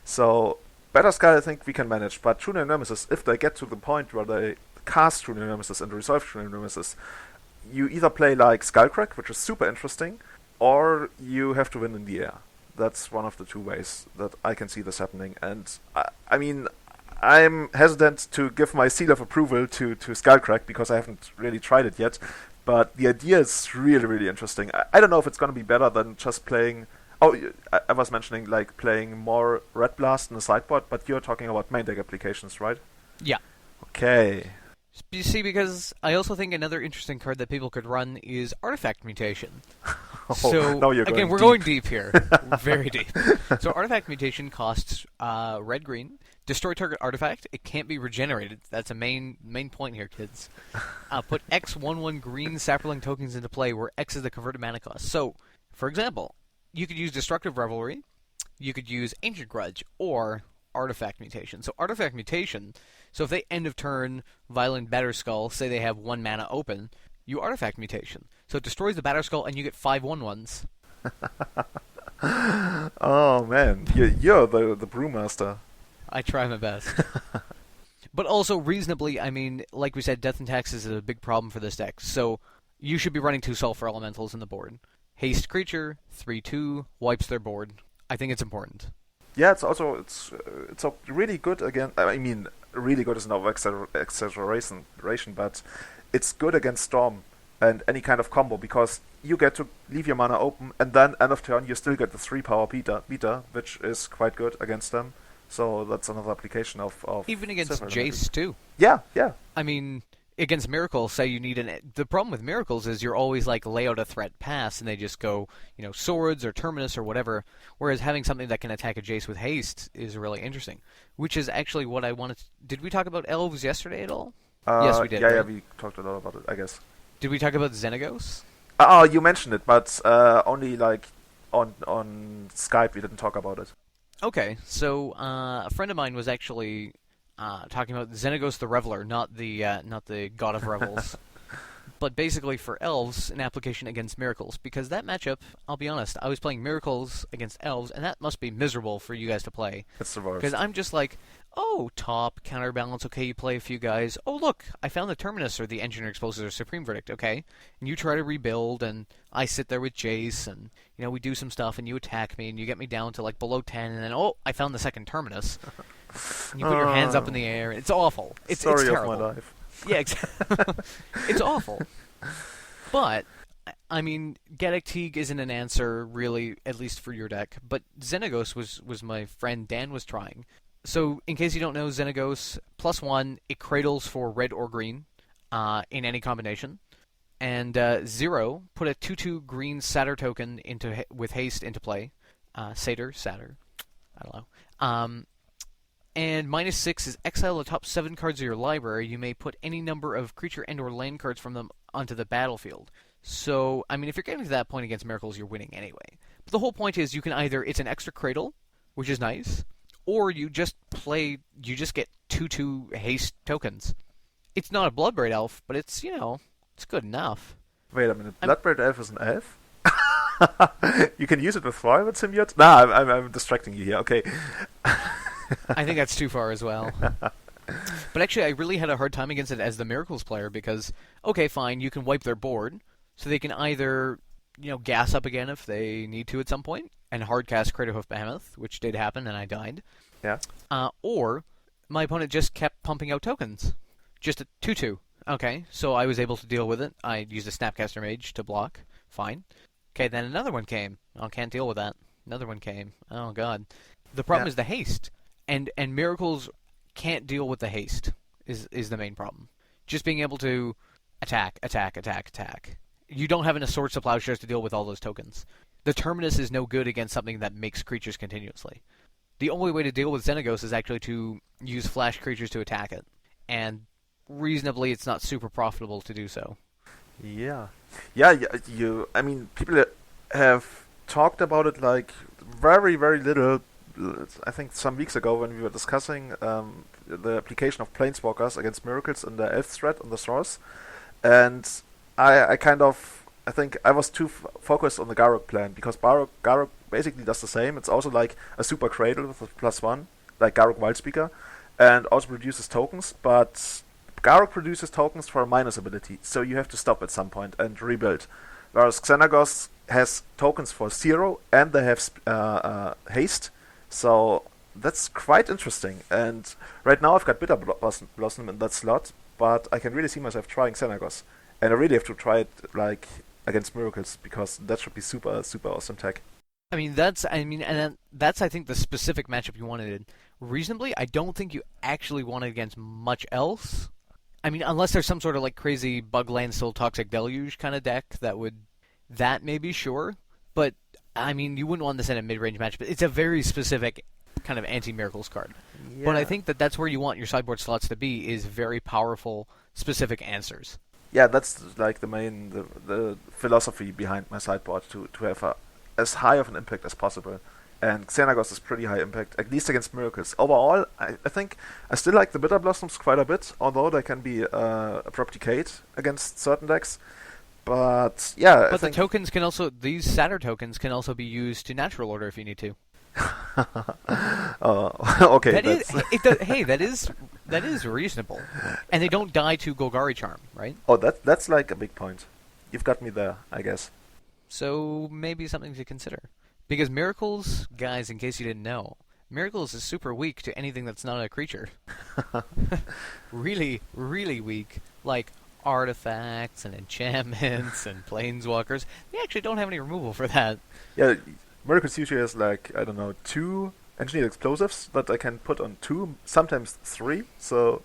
So Batterskull I think we can manage, but True Nemesis, if they get to the point where they cast True Nemesis and resolve True Nemesis, you either play like Skullcrack, which is super interesting, or you have to win in the air. That's one of the two ways that I can see this happening. And I mean, I'm hesitant to give my seal of approval to Skullcrack because I haven't really tried it yet. But the idea is really, really interesting. I don't know if it's going to be better than just playing... Oh, I was mentioning like playing more Red Blast in the sideboard, but you're talking about main deck applications, right? Yeah. Okay. You see, because I also think another interesting card that people could run is Artifact Mutation. So, again, we're going deep here. Very deep. So, Artifact Mutation costs red-green. Destroy target artifact. It can't be regenerated. That's a main point here, kids. Put X 1/1 green Saproling tokens into play, where X is the converted mana cost. So, for example, you could use Destructive Revelry, you could use Ancient Grudge, or Artifact Mutation. So, Artifact Mutation, so if they end of turn Violent Batterskull, say they have 1 mana open, you Artifact Mutation. So it destroys the Batterskull and you get 5 1/1s. Oh man, you're the brewmaster. I try my best. But also, reasonably, I mean, like we said, Death and Taxes is a big problem for this deck. So you should be running 2 Sulfur Elementals in the board. Haste creature, 3/2, wipes their board. I think it's important. Yeah, it's a really good again. I mean, really good is no exaggeration, but it's good against Storm and any kind of combo because you get to leave your mana open, and then end of turn you still get the 3-power beater, which is quite good against them. So that's another application of even against Jace too. Yeah. I mean, against Miracles, say you need the problem with Miracles is you're always like lay out a threat pass, and they just go, Swords or Terminus or whatever. Whereas having something that can attack a Jace with haste is really interesting. Which is actually what I wanted. Did we talk about Elves yesterday at all? Yes, we did. Yeah, right? yeah, we talked a lot about it, I guess. Did we talk about Xenagos? Oh, you mentioned it, but only like on Skype. We didn't talk about it. Okay, so a friend of mine was actually talking about Xenagos the Reveler, not the God of Revels, but basically for Elves, an application against Miracles. Because that matchup, I'll be honest, I was playing Miracles against Elves, and that must be miserable for you guys to play. It's the worst. Because I'm just like, oh, top, counterbalance, okay, you play a few guys. Oh, look, I found the Terminus or the Engineer Explosives or Supreme Verdict, okay? And you try to rebuild, and I sit there with Jace, and, we do some stuff, and you attack me, and you get me down to, like, below 10, and then, oh, I found the second Terminus. And you put your hands up in the air. It's awful. It's terrible. Of my life. Yeah, exactly. It's awful. But, I mean, Gaddock Teague isn't an answer, really, at least for your deck. But Xenagos was my friend Dan was trying. So, in case you don't know, Xenagos, +1, it cradles for red or green in any combination. And 0, put a 2/2 green Satyr token with haste into play. Satyr, I don't know. And -6 is exile the top 7 cards of your library. You may put any number of creature and or land cards from them onto the battlefield. So, I mean, if you're getting to that point against Miracles, you're winning anyway. But the whole point is you can it's an extra cradle, which is nice, or you just get 2/2 haste tokens. It's not a Bloodbraid Elf, but it's, it's good enough. Wait a minute, Bloodbraid Elf is an elf? You can use it with Thrival Symbiote? Nah, I'm distracting you here, okay. I think that's too far as well. But actually, I really had a hard time against it as the Miracles player because, okay, fine, you can wipe their board, so they can either, gas up again if they need to at some point, and hardcast Craterhoof Behemoth, which did happen, and I died. Yeah. Or my opponent just kept pumping out tokens. Just a 2/2. Okay, so I was able to deal with it. I used a Snapcaster Mage to block. Fine. Okay, then another one came. Oh, can't deal with that. Another one came. Oh, God. The problem is the haste. And Miracles can't deal with the haste is the main problem. Just being able to attack. You don't have enough Swords to Plowshares to deal with all those tokens. The Terminus is no good against something that makes creatures continuously. The only way to deal with Xenagos is actually to use flash creatures to attack it. And reasonably, it's not super profitable to do so. Yeah. I mean, people have talked about it like very, very little I think some weeks ago when we were discussing the application of Planeswalkers against Miracles in the Elves thread on the source, and I think I was too focused on the Garruk plan, because Garruk basically does the same. It's also like a super cradle with a +1, like Garruk Wildspeaker, and also produces tokens, but Garruk produces tokens for a minus ability, so you have to stop at some point and rebuild. Whereas Xenagos has tokens for 0, and they have haste, so that's quite interesting. And right now I've got Bitterblossom in that slot, but I can really see myself trying Xenagos. And I really have to try it like against Miracles, because that should be super, super awesome tech. That's I think the specific matchup you wanted in. Reasonably, I don't think you actually want it against much else. I mean, unless there's some sort of like crazy bug landstill toxic deluge kind of deck that may be sure. But I mean, you wouldn't want this in a mid-range match. But it's a very specific kind of anti-miracles card. Yeah. But I think that's where you want your sideboard slots to be, is very powerful, specific answers. Yeah, that's like the philosophy behind my sideboard, to have as high of an impact as possible. And Xenagos is pretty high impact, at least against Miracles. Overall, I think I still like the Bitterblossoms quite a bit, although they can be abrupt decayed against certain decks. But yeah, but the tokens can also, these Satyr tokens can also be used to natural order if you need to. Okay. That is reasonable, and they don't die to Golgari Charm, right? Oh, that's like a big point. You've got me there, I guess. So maybe something to consider, because Miracles, guys, in case you didn't know, Miracles is super weak to anything that's not a creature. Really, really weak. Like artifacts and enchantments and planeswalkers. They actually don't have any removal for that. Yeah. Miracles usually has like, I don't know, 2 engineered explosives that I can put on 2, sometimes 3. So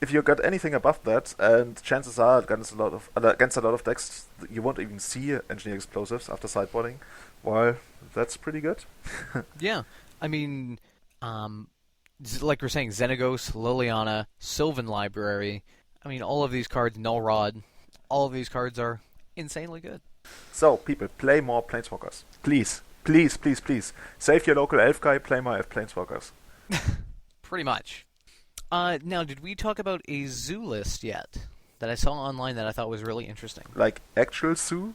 if you got anything above that, and chances are against a lot of decks you won't even see engineered explosives after sideboarding, well, that's pretty good. Yeah, I mean, like we're saying, Xenagos, Liliana, Sylvan Library. I mean, all of these cards, Null Rod, all of these cards are insanely good. So, people, play more Planeswalkers. Please, please, please, please. Save your local elf guy, play more Planeswalkers. Pretty much. Now, did we talk about a zoo list yet? That I saw online that I thought was really interesting. Like actual zoo?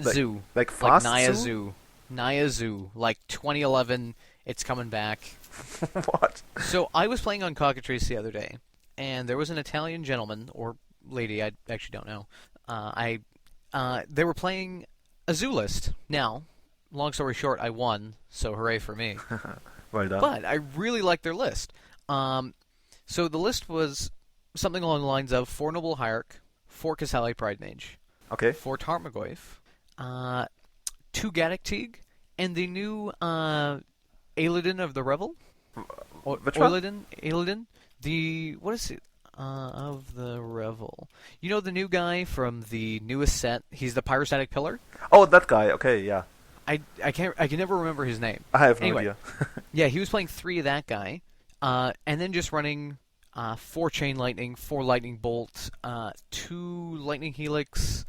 Zoo. Like fast Naya zoo? Naya Zoo. Like 2011, it's coming back. What? So, I was playing on Cockatrice the other day, and there was an Italian gentleman, or lady, I actually don't know. They were playing a zoo list. Now, long story short, I won, so hooray for me. Well done. But I really liked their list. So the list was something along the lines of 4 Noble Hierarch, 4 Kasali Pride Mage, okay, 4 Tarmogoyf, 2 Gaddock Teague, and the new Aeladin of the Revel. Which one? Aeladin. What is it? Of the Revel. You know the new guy from the newest set? He's the Pyrostatic Pillar? Oh, that guy. Okay, yeah. I can never remember his name. I have no idea. Yeah, he was playing 3 of that guy, and then just running 4 Chain Lightning, 4 Lightning Bolt, 2 Lightning Helix,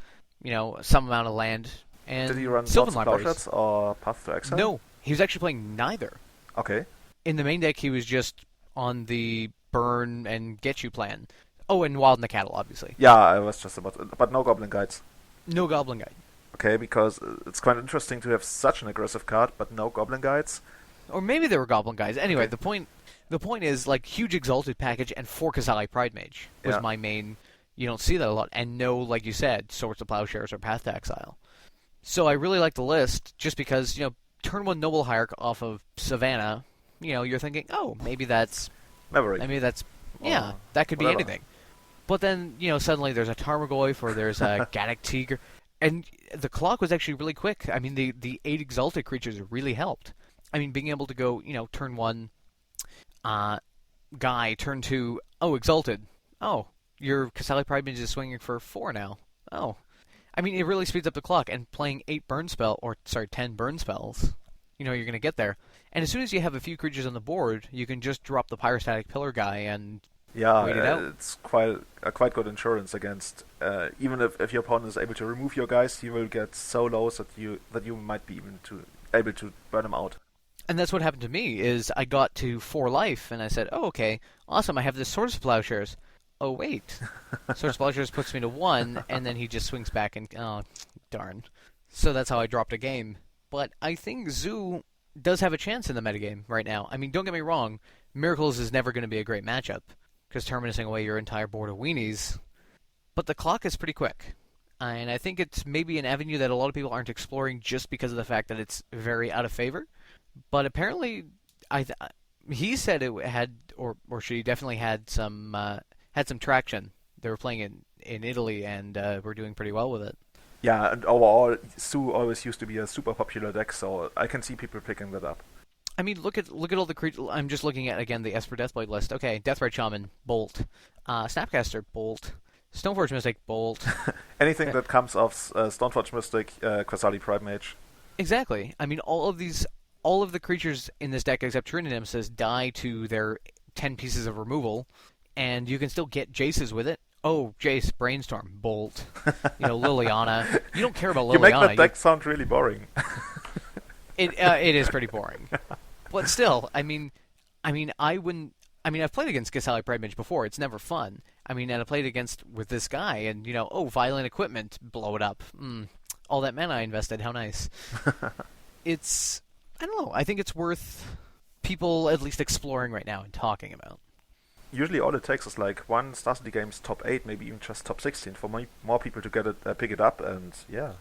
some amount of land, and did he run Sylvan Swords Libraries. Plowshares or Path to Exile? No, he was actually playing neither. Okay. In the main deck, he was just on the burn and get you plan. Oh, and Wild in the Cattle, obviously. Yeah, I was just about, but no Goblin Guides. No Goblin Guide. Okay, because it's quite interesting to have such an aggressive card, but no Goblin Guides. Or maybe there were Goblin Guides. Anyway, Okay. the point is, like, huge Exalted package and 4 Kasali Pride Mage was my main. You don't see that a lot. And no, like you said, Swords to Plowshares or Path to Exile. So I really like the list, just because, turn 1 Noble Hierarch off of Savannah, you're thinking, oh, maybe that's... Maverick. Maybe that's... Yeah, that could be anything. But then, suddenly there's a Tarmogoyf or there's a Gaddock Teague. And the clock was actually really quick. I mean, the 8 Exalted creatures really helped. I mean, being able to go, turn 1 guy, turn 2, Exalted. Oh, your Kasali Pride Mage is swinging for 4 now. Oh. I mean, it really speeds up the clock, and playing 10 burn spells, you're going to get there. And as soon as you have a few creatures on the board, you can just drop the Pyrostatic Pillar guy and wait it out. It's quite good insurance against, even if your opponent is able to remove your guys, you will get so low that you might be able to burn them out. And that's what happened to me, is I got to 4 life, and I said, oh, okay, awesome, I have this Swords of Plowshares. Oh, wait. Swords of Plowshares puts me to 1, and then he just swings back and... Oh, darn. So that's how I dropped a game. But I think Zoo does have a chance in the metagame right now. I mean, don't get me wrong, Miracles is never going to be a great matchup, because terminusing away your entire board of weenies. But the clock is pretty quick. And I think it's maybe an avenue that a lot of people aren't exploring just because of the fact that it's very out of favor. But apparently, he said it had, or she definitely had some traction. They were playing in Italy and were doing pretty well with it. Yeah, and overall, Sue always used to be a super popular deck, so I can see people picking that up. I mean, look at all the creatures. I'm just looking at, again, the Esper Deathblade list. Okay, Deathrite Shaman, Bolt. Snapcaster, Bolt. Stoneforge Mystic, Bolt. Anything that comes off Stoneforge Mystic, Quasali Pride Mage. Exactly. I mean, all of the creatures in this deck, except Trinity Nemesis, die to their 10 pieces of removal, and you can still get Jaces with it. Oh, Jace, Brainstorm, Bolt. Liliana. You don't care about Liliana. You make that deck sound really boring. It is pretty boring, but still, I mean, I wouldn't. I mean, I've played against Quasali Pride Mage before. It's never fun. I mean, and I played with this guy, and Violent Equipment, blow it up. All that mana I invested, how nice. I don't know. I think it's worth people at least exploring right now and talking about. Usually all it takes is like one Star City Games top 8, maybe even just top 16 for more people to get it, pick it up, and yeah.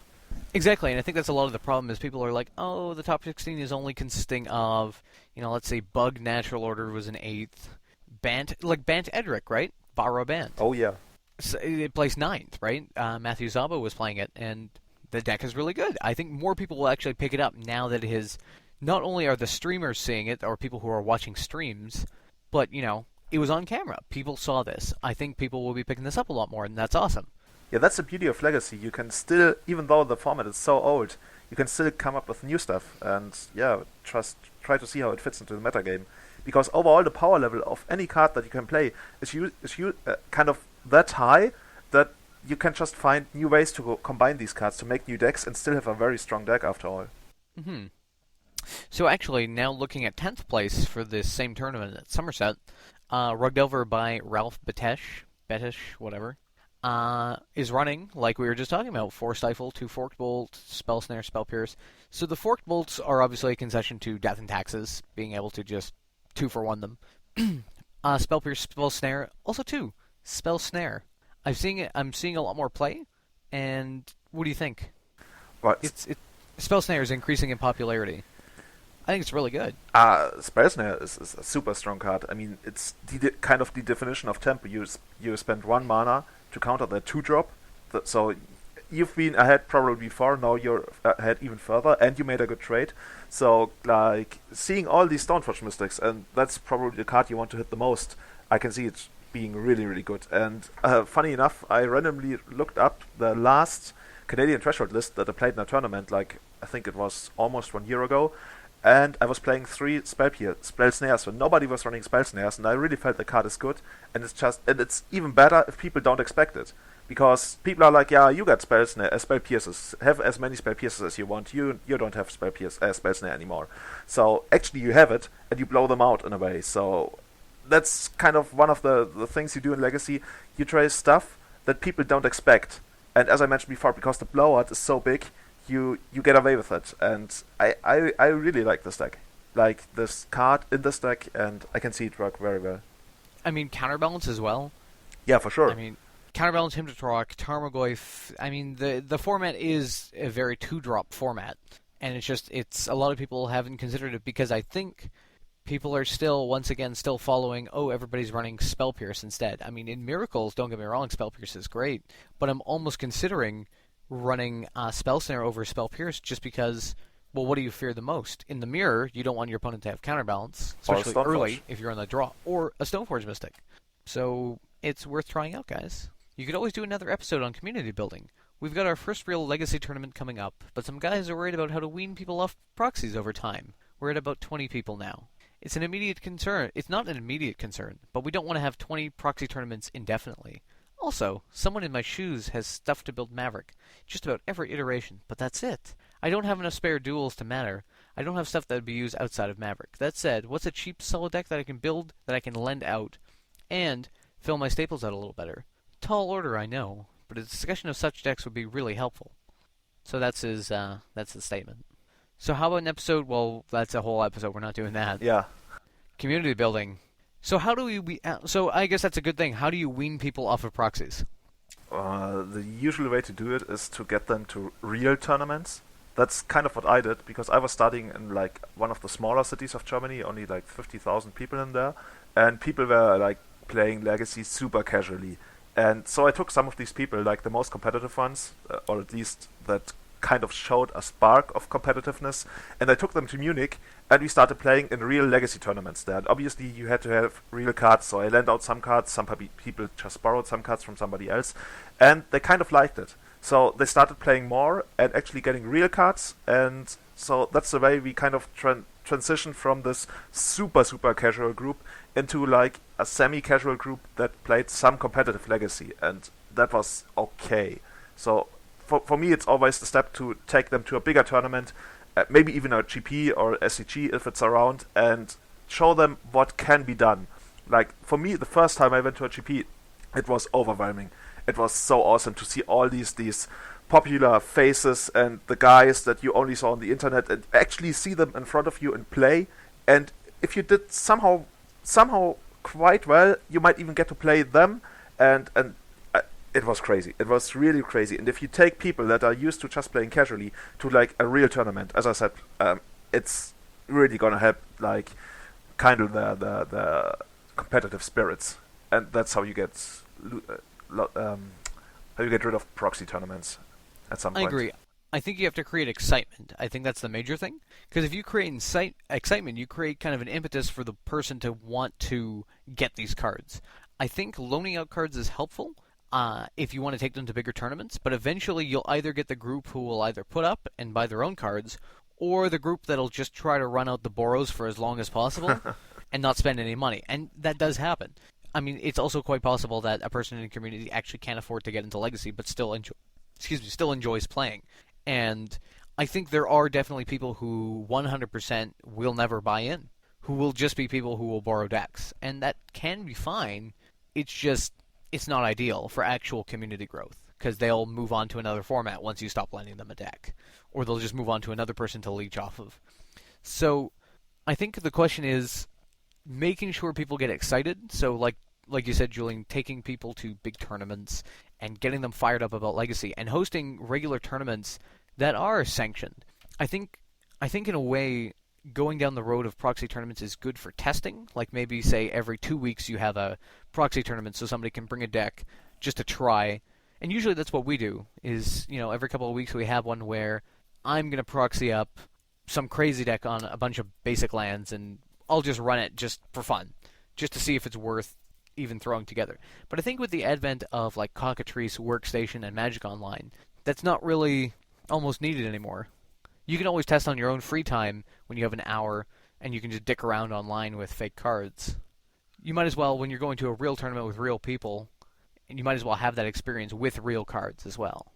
Exactly, and I think that's a lot of the problem is people are like, oh, the top 16 is only consisting of, let's say Bug Natural Order was an 8th, Bant Edric, right? Borrow Bant. Oh, yeah. So it plays 9th, right? Matthew Zabo was playing it, and the deck is really good. I think more people will actually pick it up now that not only are the streamers seeing it, or people who are watching streams, but, it was on camera. People saw this. I think people will be picking this up a lot more, and that's awesome. Yeah, that's the beauty of Legacy. You can still, even though the format is so old, you can still come up with new stuff and, just try to see how it fits into the metagame. Because overall, the power level of any card that you can play is kind of that high that you can just find new ways to combine these cards to make new decks and still have a very strong deck after all. Mm-hmm. So actually, now looking at 10th place for this same tournament at Sommerset, rugged over by Ralph Betesh, whatever, is running, like we were just talking about, 4 Stifle, 2 Forked Bolt, Spell Snare, Spell Pierce. So the Forked Bolts are obviously a concession to Death and Taxes, being able to just 2-for-1 them. Spell Pierce, Spell Snare, also 2, Spell Snare. I'm seeing a lot more play, and what do you think? What? Spell Snare is increasing in popularity. I think it's really good. Spell Snare is a super strong card. I mean, it's kind of the definition of tempo. You spend 1 mana to counter that 2-drop. So you've been ahead probably before, now you're ahead even further, and you made a good trade. So, like, seeing all these Stoneforge Mystics, and that's probably the card you want to hit the most, I can see it being really, really good. And funny enough, I randomly looked up the last Canadian Threshold list that I played in a tournament, like, I think it was almost 1 year ago, and I was playing 3 Spell Snares, so nobody was running Spell Snares, and I really felt the card is good, and it's even better if people don't expect it. Because people are like, yeah, you got Spell Pierces, have as many Spell Pierces as you want, you don't have Spell Snare anymore. So actually you have it, and you blow them out in a way, so that's kind of one of the things you do in Legacy. You try stuff that people don't expect, and as I mentioned before, because the blowout is so big, you get away with it, and I really like this deck. Like, this card in this deck, and I can see it work very well. I mean, Counterbalance as well. Yeah, for sure. I mean, Counterbalance, Hymn to Torok, Tarmogoyf. I mean, the format is a very 2-drop format, and it's a lot of people haven't considered it because I think people are still following, everybody's running Spell Pierce instead. I mean, in Miracles, don't get me wrong, Spell Pierce is great, but I'm almost considering running Spell Snare over Spell Pierce just because, well, what do you fear the most? In the mirror, you don't want your opponent to have Counterbalance, especially early if you're on the draw, or a Stoneforge Mystic. So it's worth trying out, guys. You could always do another episode on community building. We've got our first real Legacy tournament coming up, but some guys are worried about how to wean people off proxies over time. We're at about 20 people now. It's an immediate concern. It's not an immediate concern, but we don't want to have 20 proxy tournaments indefinitely. Also, someone in my shoes has stuff to build Maverick. Just about every iteration, but that's it. I don't have enough spare duels to matter. I don't have stuff that would be used outside of Maverick. That said, what's a cheap solo deck that I can build, that I can lend out, and fill my staples out a little better? Tall order, I know, but a discussion of such decks would be really helpful. So that's his statement. So how about an episode? Well, that's a whole episode. We're not doing that. Yeah. Community building. So how do we? So I guess that's a good thing. How do you wean people off of proxies? The usual way to do it is to get them to real tournaments. That's kind of what I did, because I was studying in like one of the smaller cities of Germany, only like 50,000 people in there, and people were like playing Legacy super casually. And so I took some of these people, like the most competitive ones, or at least that kind of showed a spark of competitiveness, and I took them to Munich, and we started playing in real Legacy tournaments there. And obviously you had to have real cards, so I lent out some cards, some people just borrowed some cards from somebody else, and they kind of liked it. So they started playing more and actually getting real cards, and so that's the way we kind of transitioned from this super casual group into like a semi-casual group that played some competitive Legacy, and that was okay. So for me, it's always the step to take them to a bigger tournament, maybe even a GP or SCG if it's around, and show them what can be done. Like, for me, the first time I went to a GP, it was overwhelming. It was so awesome to see all these popular faces and the guys that you only saw on the internet, and actually see them in front of you and play. And if you did somehow quite well, you might even get to play them, and it was crazy. It was really crazy. And if you take people that are used to just playing casually to like a real tournament, as I said, it's really gonna help like kind of the competitive spirits, and that's how you get rid of proxy tournaments at some point. I agree. I think you have to create excitement. I think that's the major thing. Because if you create excitement, you create kind of an impetus for the person to want to get these cards. I think loaning out cards is helpful if you want to take them to bigger tournaments, but eventually you'll either get the group who will either put up and buy their own cards, or the group that'll just try to run out the borrows for as long as possible and not spend any money. And that does happen. I mean, it's also quite possible that a person in a community actually can't afford to get into Legacy, but still enjoys playing. And I think there are definitely people who 100% will never buy in, who will just be people who will borrow decks. And that can be fine. It's not ideal for actual community growth, because they'll move on to another format once you stop lending them a deck. Or they'll just move on to another person to leech off of. So I think the question is making sure people get excited. So like you said, Julian, taking people to big tournaments and getting them fired up about Legacy, and hosting regular tournaments that are sanctioned. I think in a way, going down the road of proxy tournaments is good for testing. Like maybe, say, every 2 weeks you have a proxy tournament so somebody can bring a deck just to try. And usually that's what we do, is, every couple of weeks we have one where I'm going to proxy up some crazy deck on a bunch of basic lands, and I'll just run it just for fun, just to see if it's worth even throwing together. But I think with the advent of like Cockatrice, Workstation, and Magic Online, that's not really almost needed anymore. You can always test on your own free time when you have an hour, and you can just dick around online with fake cards. You might as well, when you're going to a real tournament with real people, and you might as well have that experience with real cards as well.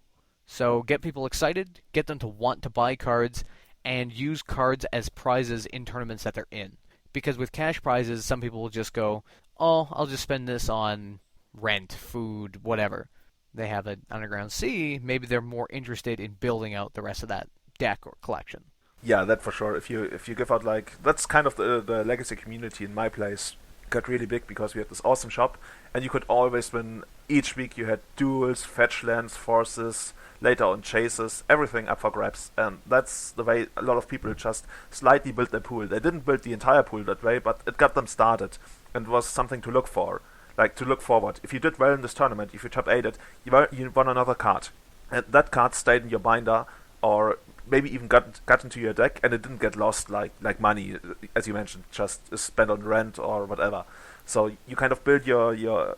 So get people excited, get them to want to buy cards, and use cards as prizes in tournaments that they're in. Because with cash prizes, some people will just go, oh, I'll just spend this on rent, food, whatever. They have an Underground Sea, maybe they're more interested in building out the rest of that deck or collection. Yeah, that for sure. If you give out that's kind of the Legacy community in my place got really big, because we had this awesome shop, and you could always win. Each week you had duels, fetch lands, forces, later on chases, everything up for grabs, and that's the way a lot of people just slightly built their pool. They didn't build the entire pool that way, but it got them started, and was something to look for, like to look forward. If you did well in this tournament, if you top 8'd, you won another card, and that card stayed in your binder, or maybe even got into your deck, and it didn't get lost like money, as you mentioned, just spent on rent or whatever. So you kind of build your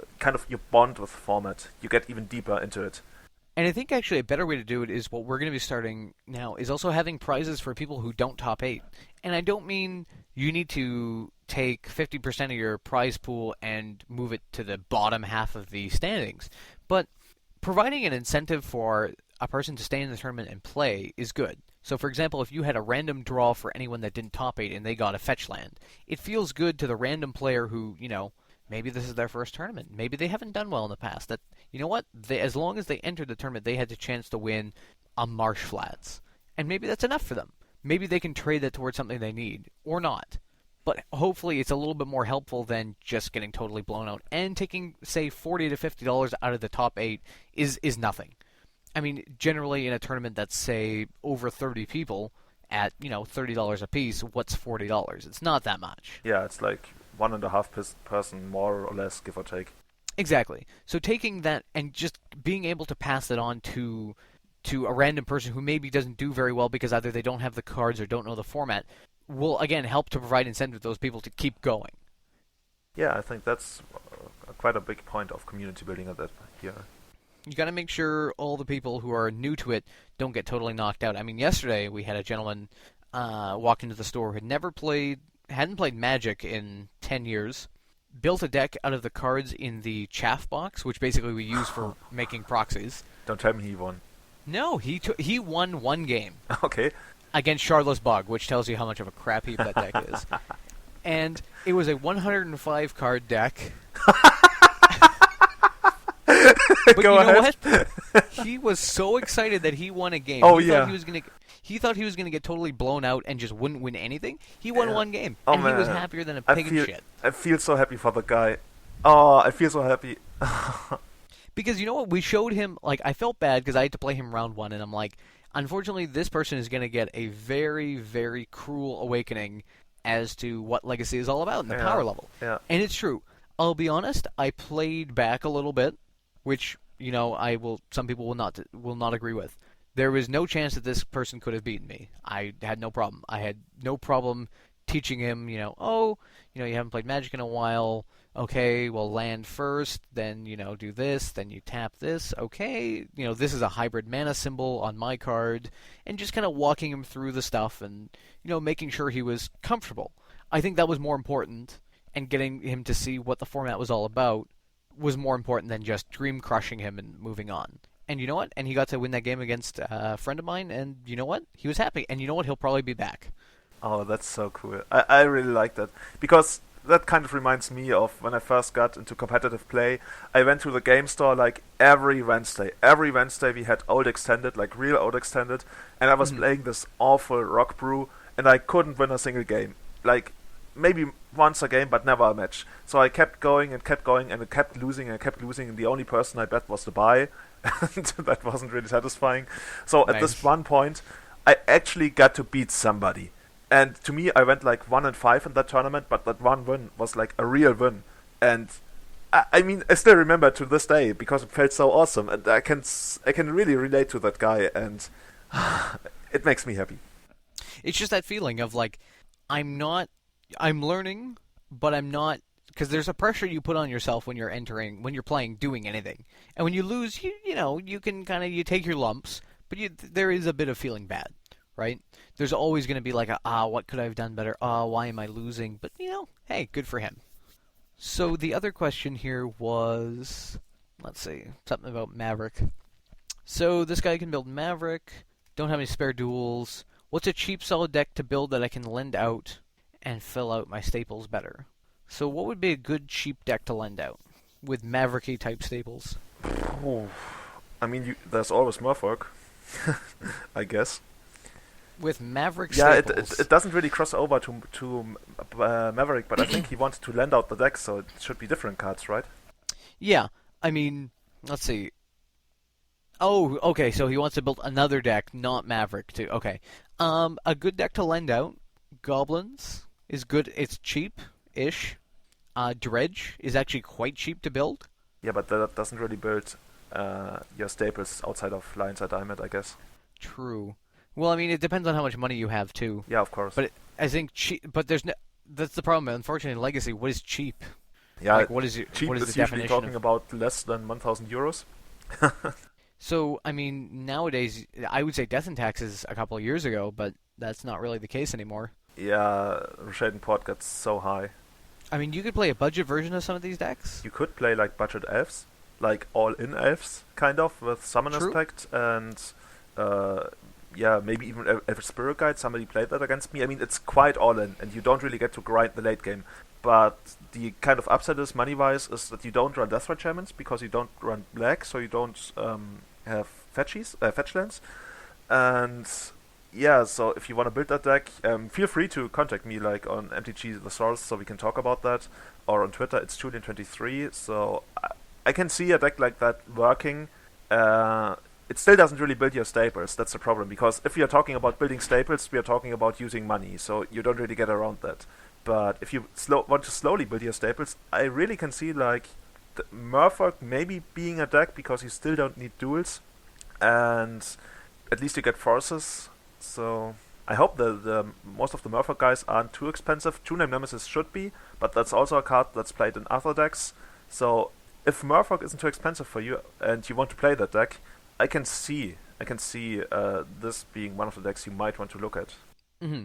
bond with the format. You get even deeper into it. And I think actually a better way to do it is what we're going to be starting now, is also having prizes for people who don't top 8. And I don't mean you need to take 50% of your prize pool and move it to the bottom half of the standings, but providing an incentive for a person to stay in the tournament and play is good. So, for example, if you had a random draw for anyone that didn't top 8 and they got a fetch land, it feels good to the random player who, maybe this is their first tournament. Maybe they haven't done well in the past. That, you know what? As long as they entered the tournament, they had the chance to win a Marsh Flats. And maybe that's enough for them. Maybe they can trade that towards something they need, or not. But hopefully it's a little bit more helpful than just getting totally blown out. And taking, say, $40 to $50 out of the top 8 is nothing. I mean, generally in a tournament that's, say, over 30 people at, $30 a piece, what's $40? It's not that much. Yeah, it's like 1.5 person more or less, give or take. Exactly. So taking that and just being able to pass it on to a random person who maybe doesn't do very well because either they don't have the cards or don't know the format will, again, help to provide incentive to those people to keep going. Yeah, I think that's quite a big point of community building at that here. You got to make sure all the people who are new to it don't get totally knocked out. I mean, yesterday we had a gentleman walk into the store who hadn't played Magic in 10 years, built a deck out of the cards in the chaff box, which basically we use for making proxies. Don't tell me he won. No, he won one game. Okay. Against Charlotte's Bug, which tells you how much of a crap heap that deck is. And it was a 105 card deck. But Go ahead. What? He was so excited that he won a game. Oh, he yeah. He thought he was gonna get totally blown out and just wouldn't win anything. He won one game, Oh, and man. he was happier than a pig in shit. I feel so happy for the guy. Oh, I feel so happy. Because you know what? We showed him, I felt bad because I had to play him round 1, and I'm like, unfortunately, this person is going to get a very, very cruel awakening as to what Legacy is all about and the power level. Yeah. And it's true. I'll be honest, I played back a little bit, which, some people will not agree with. There was no chance that this person could have beaten me. I had no problem. I had no problem teaching him, you haven't played Magic in a while. Okay, well, land first, then, do this, then you tap this. Okay, this is a hybrid mana symbol on my card. And just kind of walking him through the stuff and, making sure he was comfortable. I think that was more important, and getting him to see what the format was all about was more important than just dream crushing him and moving on. And you know what? And he got to win that game against a friend of mine, and you know what? He was happy. And you know what? He'll probably be back. Oh, that's so cool. I really like that. Because that kind of reminds me of when I first got into competitive play. I went to the game store every Wednesday. Every Wednesday we had Old Extended, real Old Extended, and I was playing this awful Rock Brew, and I couldn't win a single game. Maybe once a game, but never a match. So I kept going, and I kept losing, and the only person I bet was the buy, and that wasn't really satisfying. So at this one point, I actually got to beat somebody. And to me, I went 1-5 in that tournament, but that one win was a real win. And I still remember to this day because it felt so awesome, and I can really relate to that guy, and it makes me happy. It's just that feeling of I'm learning, but I'm not, because there's a pressure you put on yourself when you're playing, doing anything. And when you lose, you can you take your lumps, but there is a bit of feeling bad, right? There's always going to be what could I have done better? Why am I losing? But, hey, good for him. So the other question here was, let's see, something about Maverick. So this guy can build Maverick, don't have any spare duels. What's a cheap, solid deck to build that I can lend out and fill out my staples better? So what would be a good, cheap deck to lend out with Maverick-y type staples? Oh. There's always Merfolk, I guess. With Maverick staples. It doesn't really cross over to Maverick, but I think he wanted to lend out the deck, so it should be different cards, right? Yeah, let's see. Oh, okay, so he wants to build another deck, not Maverick, too. Okay. A good deck to lend out, Goblins is good. It's cheap-ish. Dredge is actually quite cheap to build. Yeah, but that doesn't really build your staples outside of Lions at Diamond, I guess. True. Well, it depends on how much money you have, too. Yeah, of course. But I think cheap. But that's the problem. Unfortunately, in Legacy, what is cheap? Yeah, what is cheap what is is the usually definition talking of... about less than 1,000 euros. So, nowadays, I would say Death and Taxes a couple of years ago, but that's not really the case anymore. Yeah, Shade and Port gets so high. You could play a budget version of some of these decks. You could play budget elves, all-in elves, kind of, with Summoner's Pact and yeah, maybe even a Spirit Guide. Somebody played that against me. I mean, it's quite all in, and you don't really get to grind the late game. But the kind of upside is money-wise is that you don't run Deathray Shamans because you don't run black, so you don't have fetch lands. And yeah, so if you want to build that deck, feel free to contact me like on MTG The Source so we can talk about that, or on Twitter it's Julian23. So I can see a deck like that working. It still doesn't really build your staples. That's the problem, because if you're talking about building staples, we are talking about using money, so you don't really get around that. But if you want to slowly build your staples, I really can see like the Merfolk maybe being a deck because you still don't need duels, and at least you get forces. So I hope the most of the Merfolk guys aren't too expensive. True Name Nemesis should be, but that's also a card that's played in other decks. So if Merfolk isn't too expensive for you and you want to play that deck, I can see this being one of the decks you might want to look at. Mm-hmm.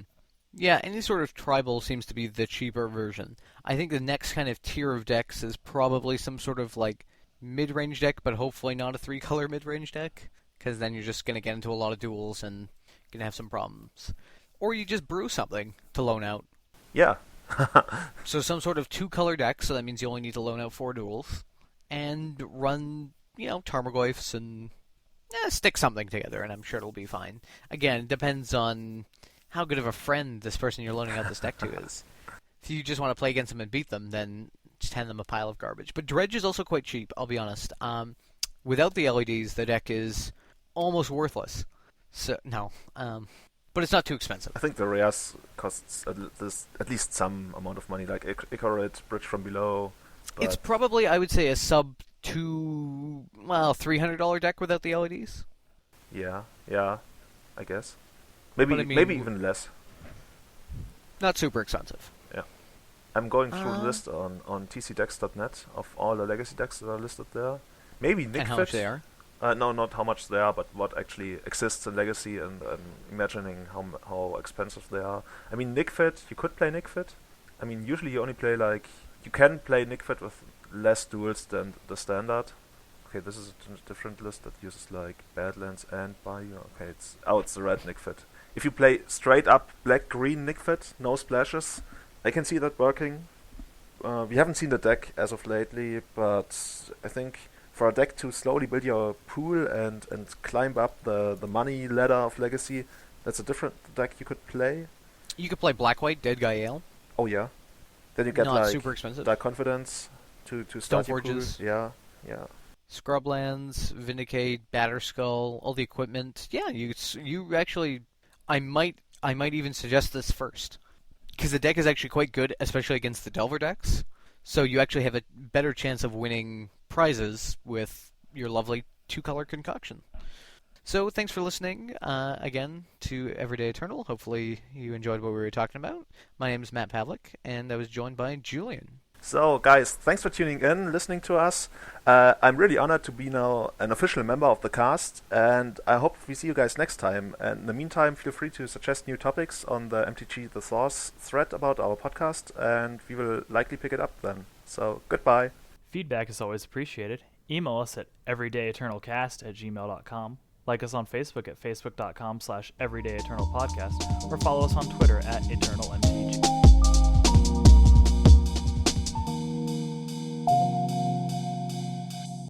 Yeah, any sort of tribal seems to be the cheaper version. I think the next kind of tier of decks is probably some sort of like mid-range deck, but hopefully not a 3-color mid-range deck, because then you're just going to get into a lot of duels and going to have some problems. Or you just brew something to loan out. Yeah. So some sort of 2-color deck, so that means you only need to loan out 4 duels, and run, Tarmogoyfs and stick something together, and I'm sure it'll be fine. Again, it depends on how good of a friend this person you're loaning out this deck to is. If you just want to play against them and beat them, then just hand them a pile of garbage. But Dredge is also quite cheap, I'll be honest. Without the LEDs, the deck is almost worthless. So no, but it's not too expensive. I think the rares costs at least some amount of money, like Icarid, Bridge from Below. It's probably, I would say, a sub $300 deck without the LEDs. Yeah, I guess. Maybe even less. Not super expensive. Yeah. I'm going through the list on tcdecks.net of all the legacy decks that are listed there. Maybe Nick And how much they are? No, not how much they are, but what actually exists in Legacy, and imagining how expensive they are. I mean, Nickfit, you could play Nickfit. I mean, usually you only play you can play Nickfit with less duels than the standard. Okay, this is a different list that uses Badlands and Bayou. Okay, it's the red Nickfit. If you play straight up black-green Nickfit, no splashes, I can see that working. We haven't seen the deck as of lately, but I think for a deck to slowly build your pool and climb up the money ladder of Legacy, that's a different deck you could play. You could play Black-White, Dead Guy Ale. Oh yeah. Then you get not super expensive. Dark Confidence to start your pool. Stoneforges. Yeah. Scrublands, Vindicate, Batterskull, all the equipment. Yeah, you actually, I might even suggest this first, because the deck is actually quite good, especially against the Delver decks. So you actually have a better chance of winning prizes with your lovely 2-color concoction. So thanks for listening again to Everyday Eternal. Hopefully you enjoyed what we were talking about. My name is Matt Pavlik, and I was joined by Julian. So guys, thanks for tuning in, listening to us. I'm really honored to be now an official member of the cast, and I hope we see you guys next time. And in the meantime, feel free to suggest new topics on the MTG The Source thread about our podcast, and we will likely pick it up then. So goodbye. Feedback is always appreciated. Email us at everydayeternalcast@gmail.com. Like us on Facebook at facebook.com/everydayeternalpodcast, or follow us on Twitter at